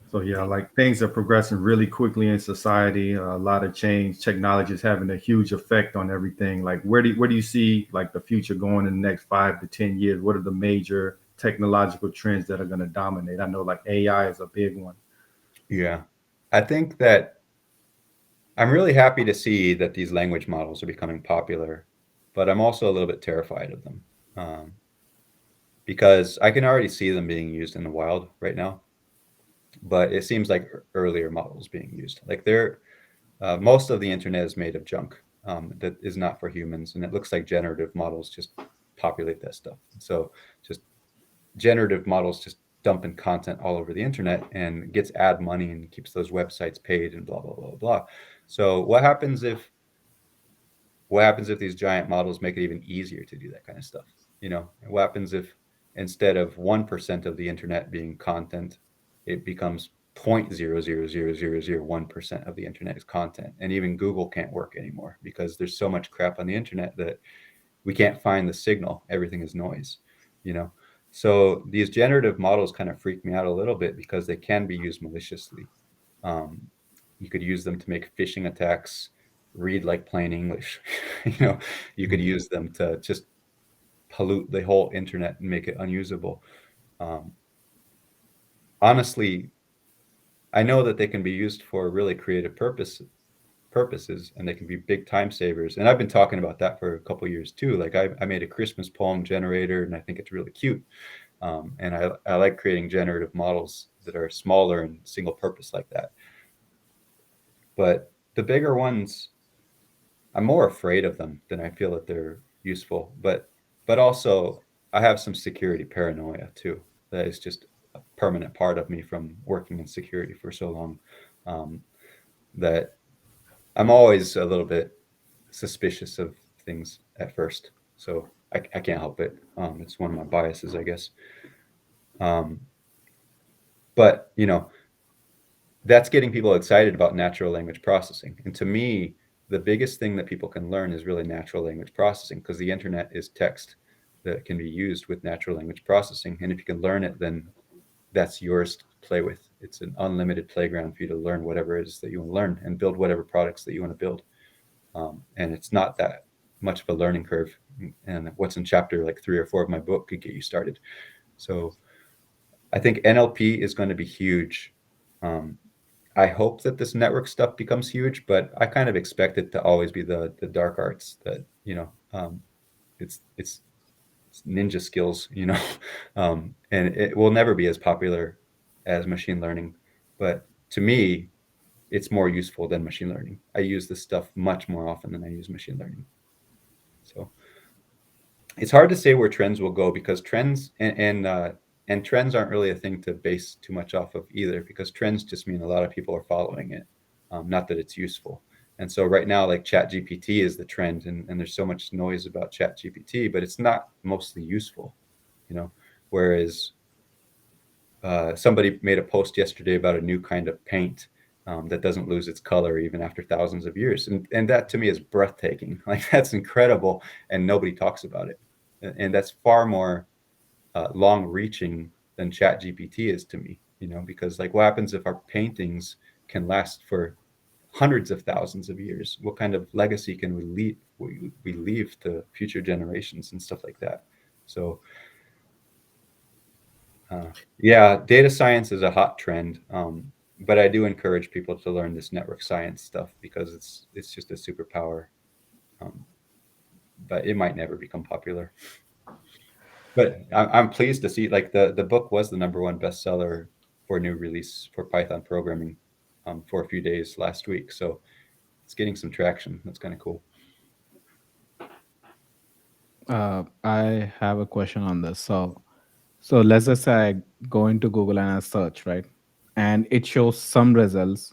So yeah, like things are progressing really quickly in society. A lot of change. Technology is having a huge effect on everything. Like where do you see like the future going in the next 5 to 10 years? What are the major technological trends that are going to dominate? I know like AI is a big one. Yeah. I think that I'm really happy to see that these language models are becoming popular, but I'm also a little bit terrified of them, um, because I can already see them being used in the wild right now. But it seems like earlier models being used, like most of the internet is made of junk, that is not for humans, and it looks like generative models just populate that stuff. So just generative models just dumping content all over the internet and gets ad money and keeps those websites paid and blah blah blah blah. So what happens if these giant models make it even easier to do that kind of stuff? What happens if instead of 1% of the internet being content, it becomes 0.0000001% of the internet is content, and even Google can't work anymore because there's so much crap on the internet that we can't find the signal. Everything is noise, you know. So these generative models kind of freak me out a little bit because they can be used maliciously. Um, you could use them to make phishing attacks, read like plain English. you know, you could use them to just pollute the whole internet and make it unusable. Um, honestly, I know that they can be used for really creative purposes, and they can be big time savers. And I've been talking about that for a couple years too. Like I made a Christmas poem generator, and I think it's really cute. And I like creating generative models that are smaller and single purpose like that. But the bigger ones, I'm more afraid of them than I feel that they're useful. But also I have some security paranoia too. That is just a permanent part of me from working in security for so long, um, that I'm always a little bit suspicious of things at first. So I can't help it. It's one of my biases, I guess. Um, but that's getting people excited about natural language processing. And to me, the biggest thing that people can learn is really natural language processing, because the internet is text that can be used with natural language processing. And if you can learn it, then that's yours to play with. It's an unlimited playground for you to learn whatever it is that you want to learn and build whatever products that you want to build. And it's not that much of a learning curve. And what's in chapter like 3 or 4 of my book could get you started. So I think NLP is going to be huge. Um, I hope that this network stuff becomes huge, but I kind of expect it to always be the dark arts that it's ninja skills, and it will never be as popular as machine learning. But to me, it's more useful than machine learning. I use this stuff much more often than I use machine learning. So it's hard to say where trends will go, because trends and trends aren't really a thing to base too much off of either, because trends just mean a lot of people are following it, not that it's useful. And so right now, like Chat GPT is the trend, and there's so much noise about Chat GPT, but it's not mostly useful, whereas somebody made a post yesterday about a new kind of paint, that doesn't lose its color even after thousands of years, and that to me is breathtaking. Like, that's incredible, and nobody talks about it. And that's far more long reaching than Chat GPT is to me, because like, what happens if our paintings can last for hundreds of thousands of years? What kind of legacy can we leave to future generations and stuff like that? So yeah, data science is a hot trend, but I do encourage people to learn this network science stuff, because it's just a superpower, um, but it might never become popular. But I'm pleased to see, like, the book was the #1 bestseller for new release for Python programming, for a few days last week. So it's getting some traction. That's kind of cool. I have a question on this. So let's just say I go into Google and I search, right? And it shows some results,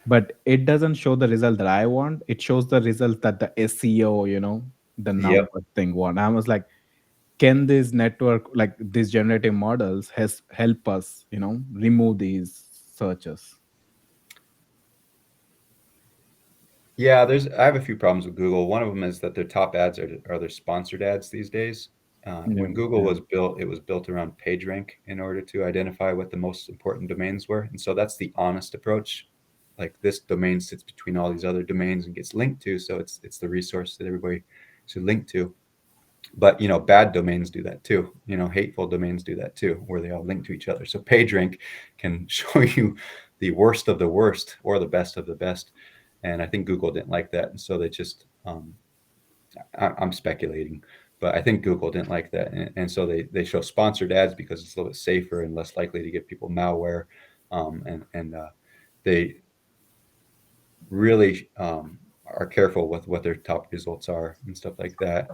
but it doesn't show the result that I want. It shows the result that the SEO, the Yep. number thing want. I was like, can this network, like these generative models, has help us, remove these searches? Yeah, I have a few problems with Google. One of them is that their top ads are their sponsored ads these days. When Google Yeah. was built, it was built around PageRank in order to identify what the most important domains were. And so that's the honest approach. Like this domain sits between all these other domains and gets linked to. So it's the resource that everybody should link to. But bad domains do that too. Hateful domains do that too, where they all link to each other. So PageRank can show you the worst of the worst or the best of the best. And I think Google didn't like that, and so they just I'm speculating, but I think Google didn't like that, and so they show sponsored ads because it's a little bit safer and less likely to give people malware, and they really are careful with what their top results are and stuff like that.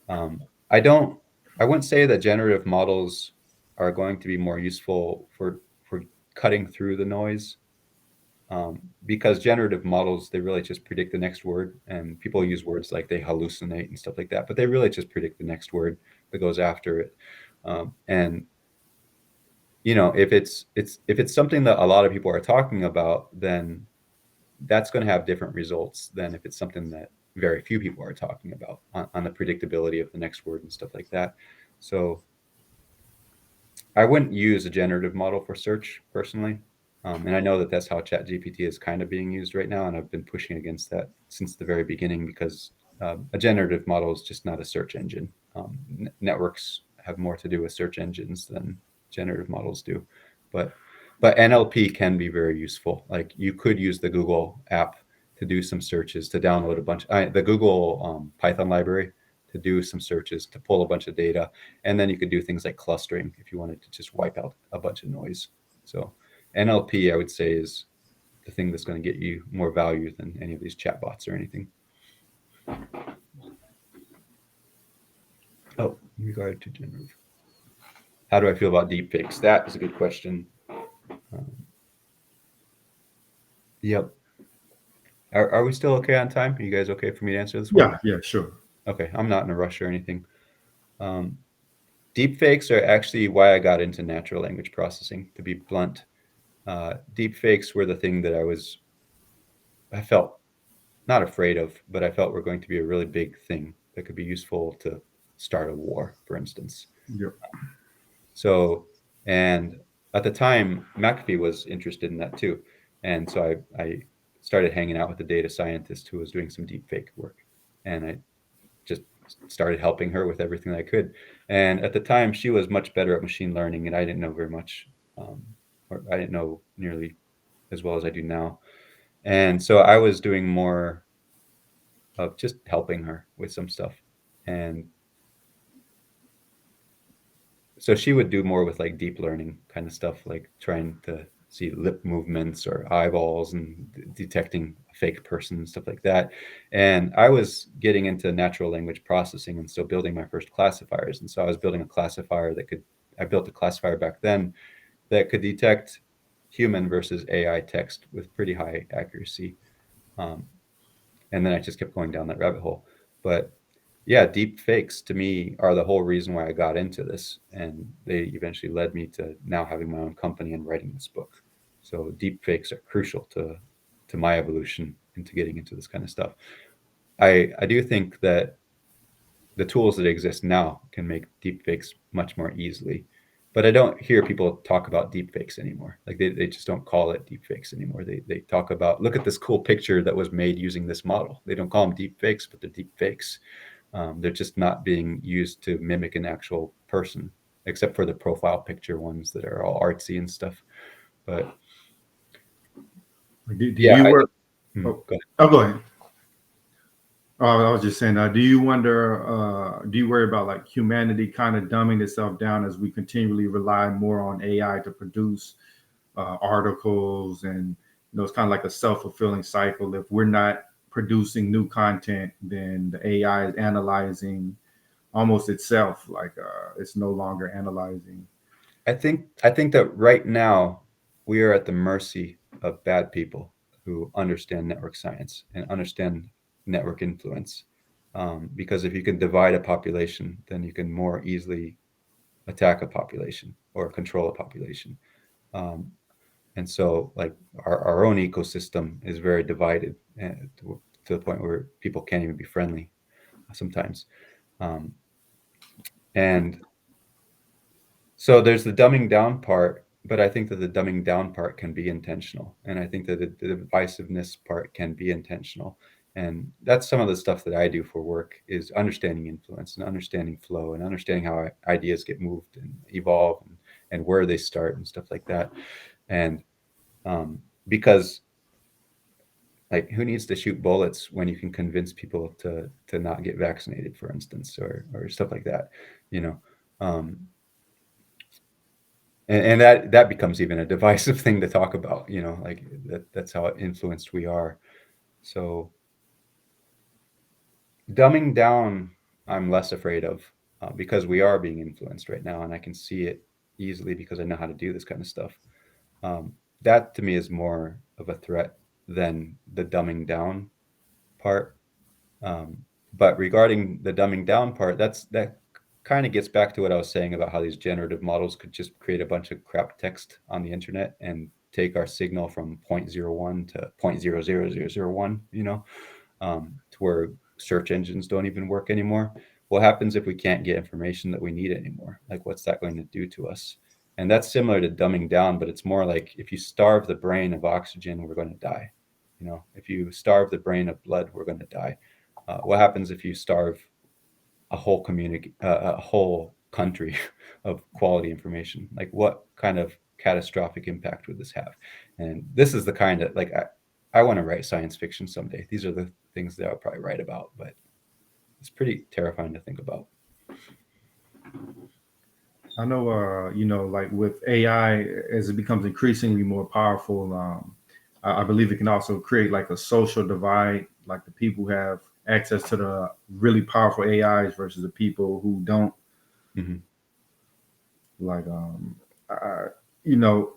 I wouldn't say that generative models are going to be more useful for cutting through the noise. Because generative models, they really just predict the next word, and people use words like they hallucinate and stuff like that, but they really just predict the next word that goes after it. And if it's something that a lot of people are talking about, then that's going to have different results than if it's something that very few people are talking about on the predictability of the next word and stuff like that. So I wouldn't use a generative model for search personally. And I know that that's how ChatGPT is kind of being used right now. And I've been pushing against that since the very beginning because a generative model is just not a search engine. Networks have more to do with search engines than generative models do. But NLP can be very useful. Like you could use the Google app to do some searches, to download a bunch, the Google Python library to do some searches, to pull a bunch of data. And then you could do things like clustering if you wanted to just wipe out a bunch of noise. So NLP, I would say, is the thing that's going to get you more value than any of these chatbots or anything. Oh, in regard to generative. How do I feel about deepfakes? That is a good question. Yep. Are we still okay on time? Are you guys okay for me to answer this one? Yeah, sure. Okay, I'm not in a rush or anything. Deepfakes are actually why I got into natural language processing, to be blunt. Deepfakes were the thing that I felt not afraid of, but I felt were going to be a really big thing that could be useful to start a war, for instance. Yep. So, and at the time, McAfee was interested in that too. And so I started hanging out with a data scientist who was doing some deepfake work. And I just started helping her with everything I could. And at the time, she was much better at machine learning, and I didn't know very much, or I didn't know nearly as well as I do now. And so I was doing more of just helping her with some stuff. And so she would do more with like deep learning kind of stuff, like trying to see lip movements or eyeballs and detecting a fake person and stuff like that. And I was getting into natural language processing and so building my first classifiers. And so I was building a classifier I built a classifier back then that could detect human versus AI text with pretty high accuracy. And then I just kept going down that rabbit hole. But yeah, deep fakes to me are the whole reason why I got into this. And they eventually led me to now having my own company and writing this book. So deep fakes are crucial to my evolution into getting into this kind of stuff. I do think that the tools that exist now can make deep fakes much more easily. But I don't hear people talk about deep fakes anymore. Like they just don't call it deep fakes anymore. They talk about, look at this cool picture that was made using this model. They don't call them deep fakes, but they're deep fakes. They're just not being used to mimic an actual person, except for the profile picture ones that are all artsy and stuff. But Do yeah, you work? go ahead. Oh, go ahead. I was just saying, do you wonder, do you worry about like humanity kind of dumbing itself down as we continually rely more on AI to produce articles, and it's kind of like a self-fulfilling cycle. If we're not producing new content, then the AI is analyzing almost itself, like it's no longer analyzing. I think that right now we are at the mercy of bad people who understand network science and understand network influence. Because if you can divide a population, then you can more easily attack a population or control a population. And so, like our own ecosystem is very divided to the point where people can't even be friendly sometimes. And so there's the dumbing down part, but I think that the dumbing down part can be intentional. And I think that the divisiveness part can be intentional. And that's some of the stuff that I do for work, is understanding influence and understanding flow and understanding how ideas get moved and evolve, and where they start and stuff like that. And because, like, who needs to shoot bullets when you can convince people to not get vaccinated, for instance, or stuff like that, you know? And that becomes even a divisive thing to talk about, you know, like that's how influenced we are. So dumbing down, I'm less afraid of, because we are being influenced right now, and I can see it easily because I know how to do this kind of stuff. That to me is more of a threat than the dumbing down part. But regarding the dumbing down part, that kind of gets back to what I was saying about how these generative models could just create a bunch of crap text on the internet and take our signal from 0.01 to 0.00001, you know, to where search engines don't even work anymore. What happens if we can't get information that we need anymore? Like, what's that going to do to us? And that's similar to dumbing down, but it's more like, if you starve the brain of oxygen, we're going to die. You know, if you starve the brain of blood, we're going to die. What happens if you starve a whole community, a whole country of quality information? Like, what kind of catastrophic impact would this have? And this is the kind of, like, I want to write science fiction someday. These are the things that I'll probably write about, but it's pretty terrifying to think about. I know, you know, like with AI, as it becomes increasingly more powerful, I believe it can also create like a social divide, like the people who have access to the really powerful AIs versus the people who don't. Mm-hmm. Like, you know,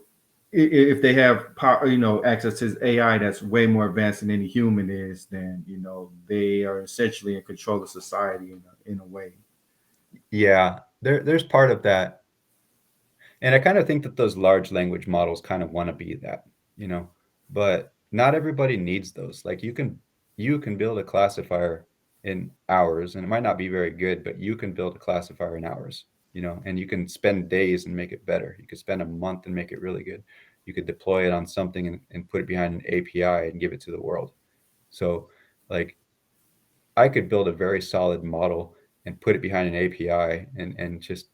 if they have power, you know, access to this AI that's way more advanced than any human is, then you know they are essentially in control of society in a way. Yeah, there's part of that. And I kind of think that those large language models kind of want to be that, you know, but not everybody needs those. Like, you can build a classifier in hours, and it might not be very good, but you can build a classifier in hours, you know, and you can spend days and make it better. You could spend a month and make it really good. You could deploy it on something and put it behind an API and give it to the world. So, like, I could build a very solid model and put it behind an API and just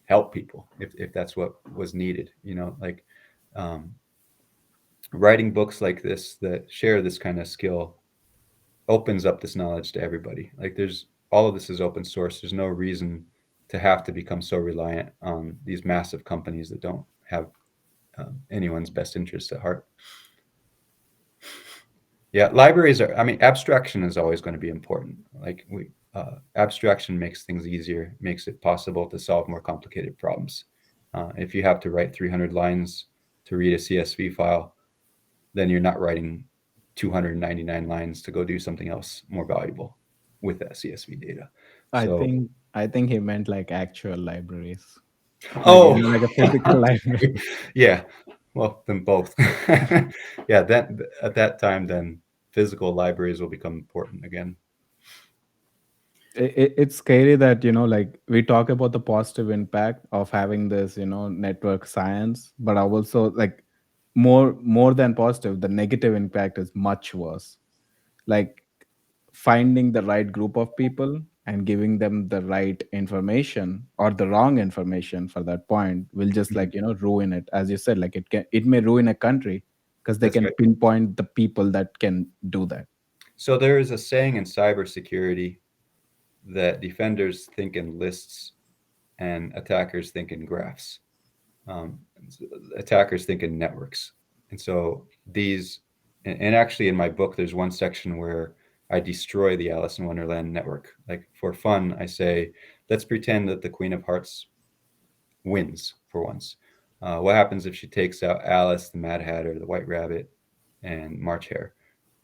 help people if that's what was needed, you know, like, um, writing books like this that share this kind of skill opens up this knowledge to everybody. Like, there's, all of this is open source. There's no reason to have to become so reliant on these massive companies that don't have anyone's best interests at heart. Yeah, libraries are, I mean, abstraction is always going to be important. Like, abstraction makes things easier, makes it possible to solve more complicated problems. If you have to write 300 lines to read a CSV file, then you're not writing 299 lines to go do something else more valuable with that CSV data. I So, think I think he meant like actual libraries, like oh, like a physical library. yeah. Well, then both. Yeah, that at that time, then physical libraries will become important again. It's scary that, you know, like we talk about the positive impact of having this, you know, network science, but I also like more than positive, the negative impact is much worse. Like, finding the right group of people and giving them the right information or the wrong information for that point will just, Mhm. like, you know, ruin it. As you said, like it may ruin a country because they That's can right. pinpoint the people that can do that. So there is a saying in cybersecurity that defenders think in lists and attackers think in graphs. Um, Attackers think in networks. And so these, and actually in my book, there's one section where I destroy the Alice in Wonderland network. Like, for fun, I say, let's pretend that the Queen of Hearts wins for once. What happens if she takes out Alice, the Mad Hatter, the White Rabbit, and March Hare?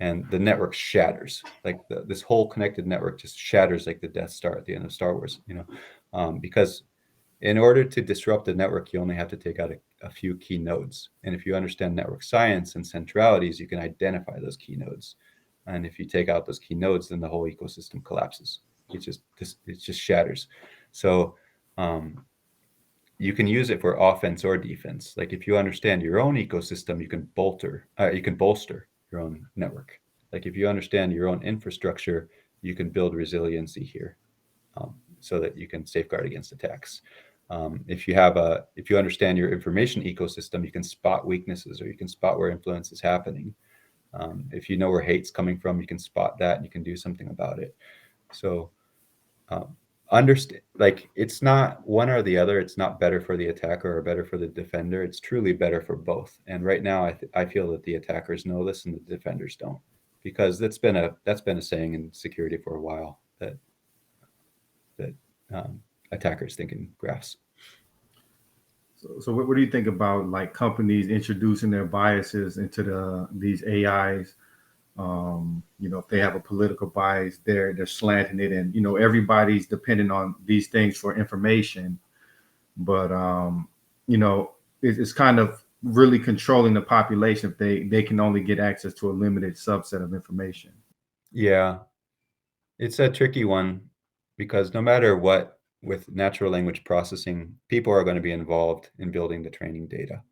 And the network shatters. Like, this whole connected network just shatters like the Death Star at the end of Star Wars, you know, because in order to disrupt the network, you only have to take out a few key nodes. And if you understand network science and centralities, you can identify those key nodes. And if you take out those key nodes, then the whole ecosystem collapses. It just shatters. So you can use it for offense or defense. Like if you understand your own ecosystem, you can bolster your own network. Like if you understand your own infrastructure, you can build resiliency here, so that you can safeguard against attacks. If you understand your information ecosystem, you can spot weaknesses, or you can spot where influence is happening. If you know where hate's coming from, you can spot that and you can do something about it. So understand, like, it's not one or the other. It's not better for the attacker or better for the defender. It's truly better for both. And right now, I feel that the attackers know this and the defenders don't, because that's been a saying in security for a while, that attackers think in graphs. So what do you think about like companies introducing their biases into these AIs? If they have a political bias, they're slanting it, and everybody's dependent on these things for information. But it's kind of really controlling the population if they can only get access to a limited subset of information. Yeah, it's a tricky one, because no matter what, with natural language processing, people are going to be involved in building the training data.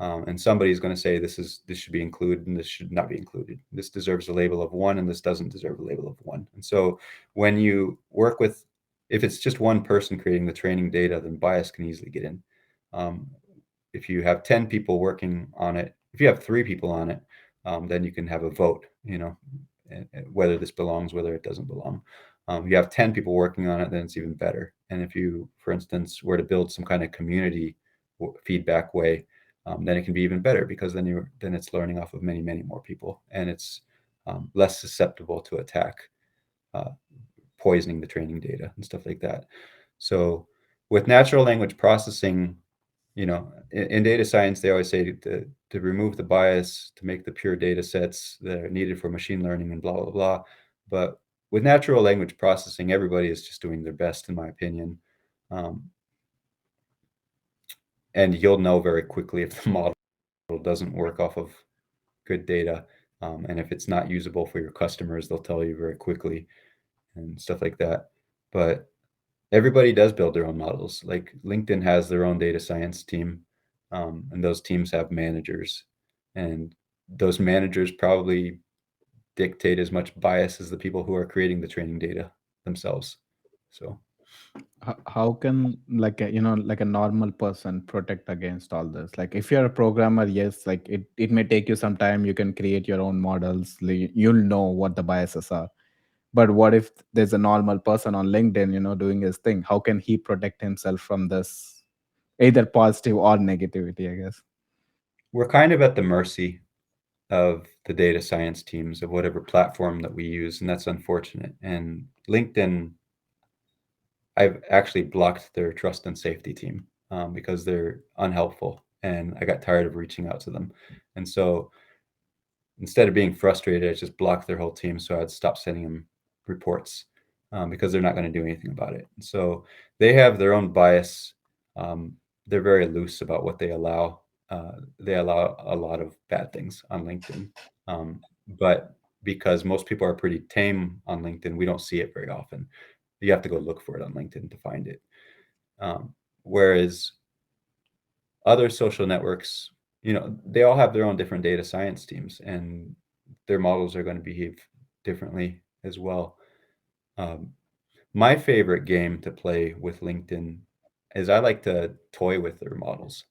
And somebody's going to say this should be included and this should not be included. This deserves a label of 1 and this doesn't deserve a label of 1. And so when you work with, if it's just one person creating the training data, then bias can easily get in. If you have 10 people working on it, if you have 3 people on it, then you can have a vote, whether this belongs, whether it doesn't belong. You have 10 people working on it, then it's even better. And if you, for instance, were to build some kind of community feedback way, then it can be even better, because then it's learning off of many, many more people, and it's less susceptible to attack, poisoning the training data and stuff like that. So with natural language processing, in data science, they always say to remove the bias, to make the pure data sets that are needed for machine learning and blah, blah, blah. But with natural language processing, everybody is just doing their best, in my opinion. And you'll know very quickly if the model doesn't work off of good data. And if it's not usable for your customers, they'll tell you very quickly and stuff like that. But everybody does build their own models. Like LinkedIn has their own data science team, and those teams have managers, and those managers probably dictate as much bias as the people who are creating the training data themselves. So How can like a normal person protect against all this? Like if you're a programmer, yes, like it may take you some time. You can create your own models. You'll know what the biases are. But what if there's a normal person on LinkedIn, doing his thing? How can he protect himself from this, either positive or negativity, I guess? we're kind of at the mercy of the data science teams of whatever platform that we use, and that's unfortunate. And LinkedIn, I've actually blocked their trust and safety team, because they're unhelpful, and I got tired of reaching out to them. And so instead of being frustrated, I just blocked their whole team, so I'd stop sending them reports, because they're not going to do anything about it. So they have their own bias. They're very loose about what they allow. They allow a lot of bad things on LinkedIn, but because most people are pretty tame on LinkedIn, we don't see it very often. You have to go look for it on LinkedIn to find it. Whereas other social networks, they all have their own different data science teams, and their models are going to behave differently as well. My favorite game to play with LinkedIn is I like to toy with their models.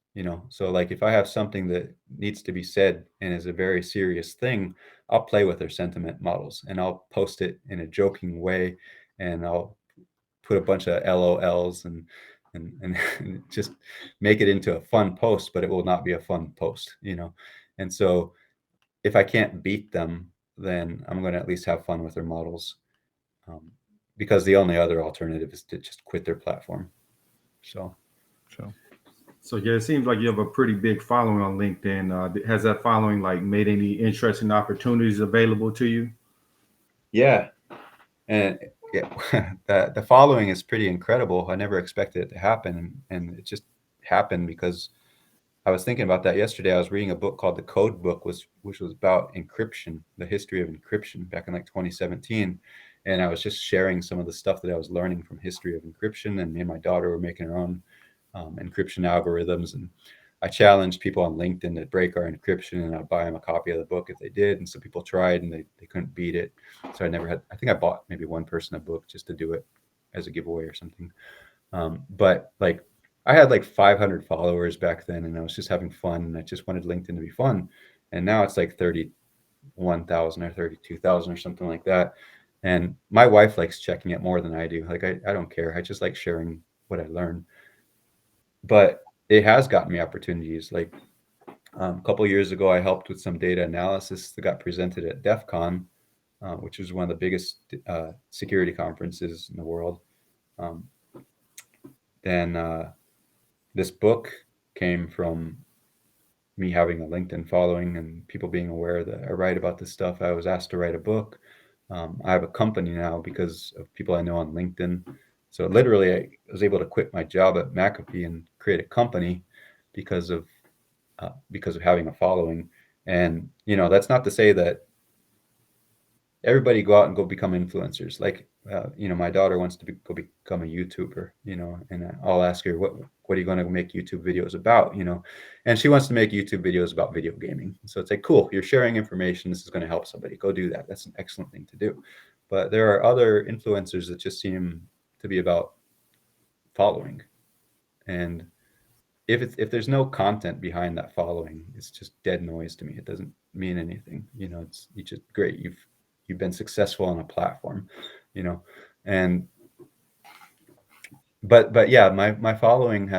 So like if I have something that needs to be said and is a very serious thing, I'll play with their sentiment models, and I'll post it in a joking way, and I'll put a bunch of LOLs and just make it into a fun post, but it will not be a fun post. And so if I can't beat them, then I'm going to at least have fun with their models, because the only other alternative is to just quit their platform. So Sure. So yeah, it seems like you have a pretty big following on LinkedIn. Has that following like made any interesting opportunities available to you? yeah, and yeah, the following is pretty incredible. I never expected it to happen, and it just happened because I was thinking about that yesterday. I was reading a book called The Code Book, which was about encryption, the history of encryption back in like 2017. and I was just sharing some of the stuff that I was learning from history of encryption, and me and my daughter were making our own encryption algorithms, and I challenged people on LinkedIn to break our encryption, and I'd buy them a copy of the book if they did. And so people tried and they couldn't beat it. So I think I bought maybe one person a book just to do it as a giveaway or something. But like I had like 500 followers back then, and I was just having fun, and I just wanted LinkedIn to be fun. And now it's like 31,000 or 32,000 or something like that. And my wife likes checking it more than I do. Like I don't care. I just like sharing what I learn. But it has gotten me opportunities. Like a couple of years ago, I helped with some data analysis that got presented at DEF CON, which was one of the biggest security conferences in the world. Then this book came from me having a LinkedIn following and people being aware that I write about this stuff. I was asked to write a book. I have a company now because of people I know on LinkedIn. So literally, I was able to quit my job at McAfee and create a company because of having a following. And that's not to say that everybody go out and go become influencers. Like my daughter wants to go become a YouTuber. And I'll ask her, what are you going to make YouTube videos about? And she wants to make YouTube videos about video gaming. So it's like, cool, you're sharing information. This is going to help somebody. Go do that. That's an excellent thing to do. But there are other influencers that just seem to be about following. And if there's no content behind that following, it's just dead noise to me. It doesn't mean anything. It's just great. You've been successful on a platform, and but yeah, my following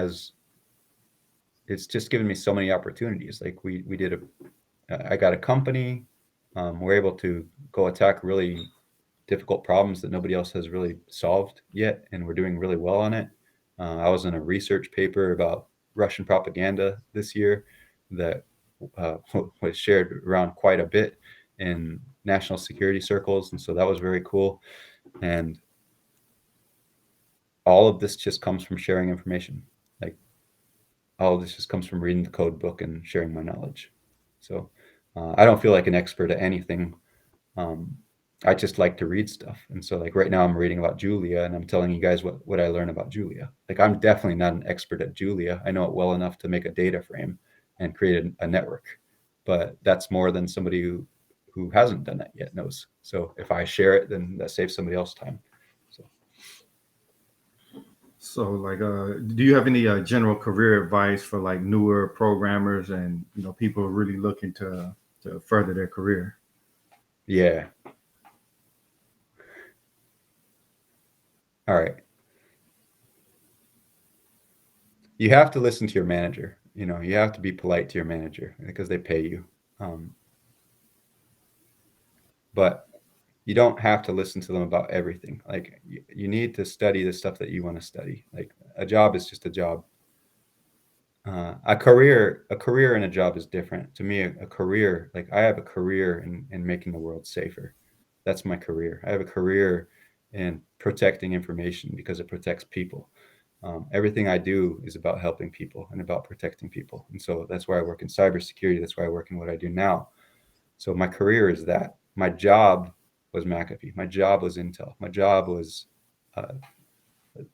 it's just given me so many opportunities. Like I got a company. We're able to go attack really difficult problems that nobody else has really solved yet, and we're doing really well on it. I was in a research paper about Russian propaganda this year that was shared around quite a bit in national security circles, and so that was very cool. And all of this just comes from sharing information. Like all of this just comes from reading the code book and sharing my knowledge. So I don't feel like an expert at anything. I just like to read stuff. And so like right now I'm reading about Julia, and I'm telling you guys what I learned about Julia. Like I'm definitely not an expert at Julia. I know it well enough to make a data frame and create a network, but that's more than somebody who hasn't done that yet knows. So if I share it, then that saves somebody else time. So like, do you have any general career advice for like newer programmers and people really looking to further their career? Yeah. All right. You have to listen to your manager. You have to be polite to your manager because they pay you. But you don't have to listen to them about everything. Like you need to study the stuff that you want to study. Like a job is just a job. A career and a job is different. To me, a career, like I have a career in making the world safer. That's my career. I have a career in protecting information because it protects people. Everything I do is about helping people and about protecting people. And so that's why I work in cybersecurity. That's why I work in what I do now. So my career is that. My job was McAfee. My job was Intel. My job was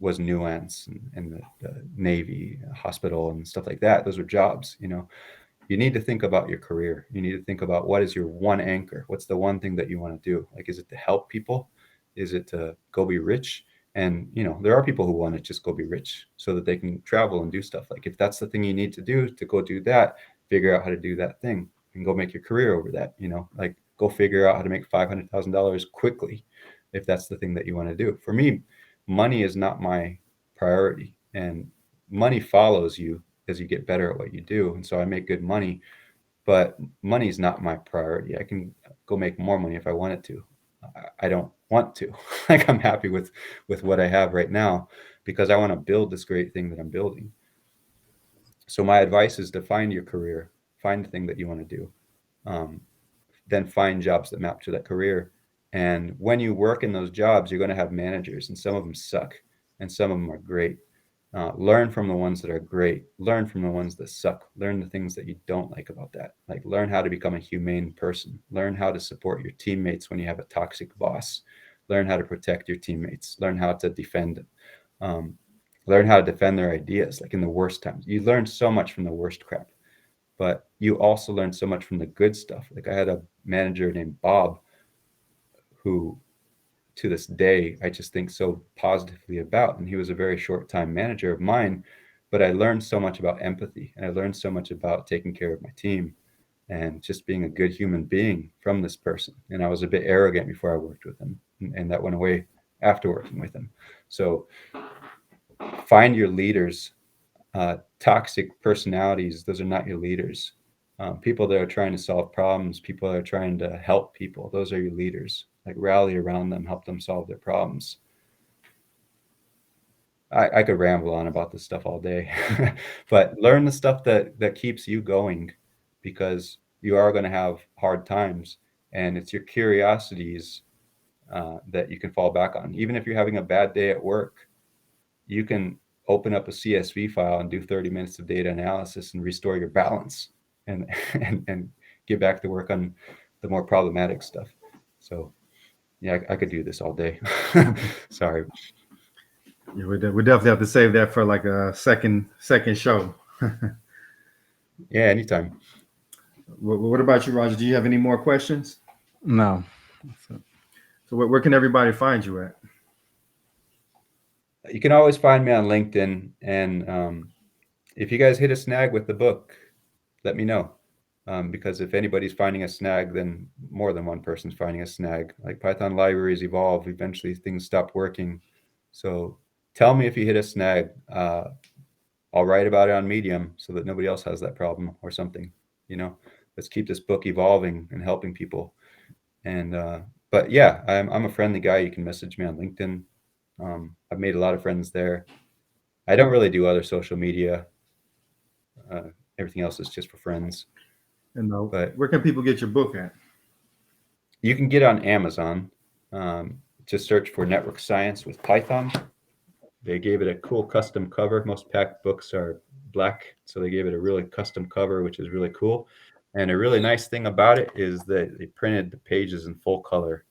Nuance and the Navy hospital and stuff like that. Those are jobs. You need to think about your career. You need to think about what is your one anchor. What's the one thing that you want to do? Like, is it to help people? Is it to go be rich? And there are people who want to just go be rich so that they can travel and do stuff. Like if that's the thing you need to do to go do that, figure out how to do that thing and go make your career over that. Like go figure out how to make $500,000 quickly if that's the thing that you want to do. For me, money is not my priority, and money follows you as you get better at what you do. And so I make good money, but money is not my priority. I can go make more money if I wanted to. I don't want to. Like I'm happy with what I have right now because I want to build this great thing that I'm building. So my advice is to find your career, find the thing that you want to do, then find jobs that map to that career. And when you work in those jobs, you're going to have managers, and some of them suck and some of them are great. Learn from the ones that are great. Learn from the ones that suck. Learn the things that you don't like about that. Like learn how to become a humane person. Learn how to support your teammates when you have a toxic boss. learn how to protect your teammates, learn how to defend, learn how to defend their ideas, like in the worst times. You learn so much from the worst crap, but you also learn so much from the good stuff. Like I had a manager named Bob who to this day I just think so positively about, and he was a very short time manager of mine, but I learned so much about empathy, and I learned so much about taking care of my team and just being a good human being from this person. And I was a bit arrogant before I worked with him, and that went away after working with him. So find your leaders. Toxic personalities, those are not your leaders. People that are trying to solve problems, people that are trying to help people, those are your leaders. Like rally around them, help them solve their problems. I could ramble on about this stuff all day, but learn the stuff that keeps you going, because you are going to have hard times, and it's your curiosities that you can fall back on. Even if you're having a bad day at work, you can open up a CSV file and do 30 minutes of data analysis and restore your balance and and get back to work on the more problematic stuff. So yeah, I could do this all day. Sorry. Yeah, we definitely have to save that for like a second show. Yeah, anytime. What about you, Roger? Do you have any more questions? No. So where can everybody find you at? You can always find me on LinkedIn, and if you guys hit a snag with the book, let me know. Because if anybody's finding a snag, then more than one person's finding a snag. Like Python libraries evolve, eventually things stop working. So tell me if you hit a snag. I'll write about it on Medium so that nobody else has that problem or something. Let's keep this book evolving and helping people. And but yeah, I'm a friendly guy. You can message me on LinkedIn. I've made a lot of friends there. I don't really do other social media. Everything else is just for friends. And But where can people get your book at? you can get on Amazon. Just search for Network Science with Python. They gave it a cool custom cover. Most packed books are black, so they gave it a really custom cover, which is really cool. And a really nice thing about it is that they printed the pages in full color,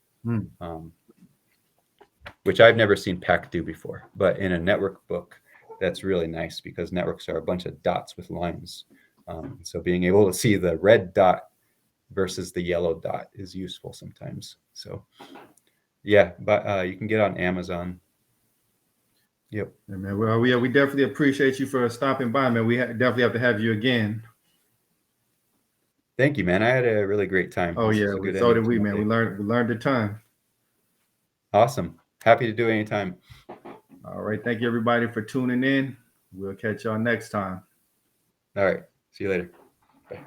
which I've never seen Pack do before. But in a network book, that's really nice because networks are a bunch of dots with lines. So being able to see the red dot versus the yellow dot is useful sometimes. So yeah, but you can get on Amazon. Yep. Yeah, man. Well, we definitely appreciate you for stopping by, man. We definitely have to have you again. Thank you, man. I had a really great time. Oh yeah, so did we, man. We learned a ton. Awesome. Happy to do it anytime. All right. Thank you, everybody, for tuning in. We'll catch y'all next time. All right. See you later. Bye.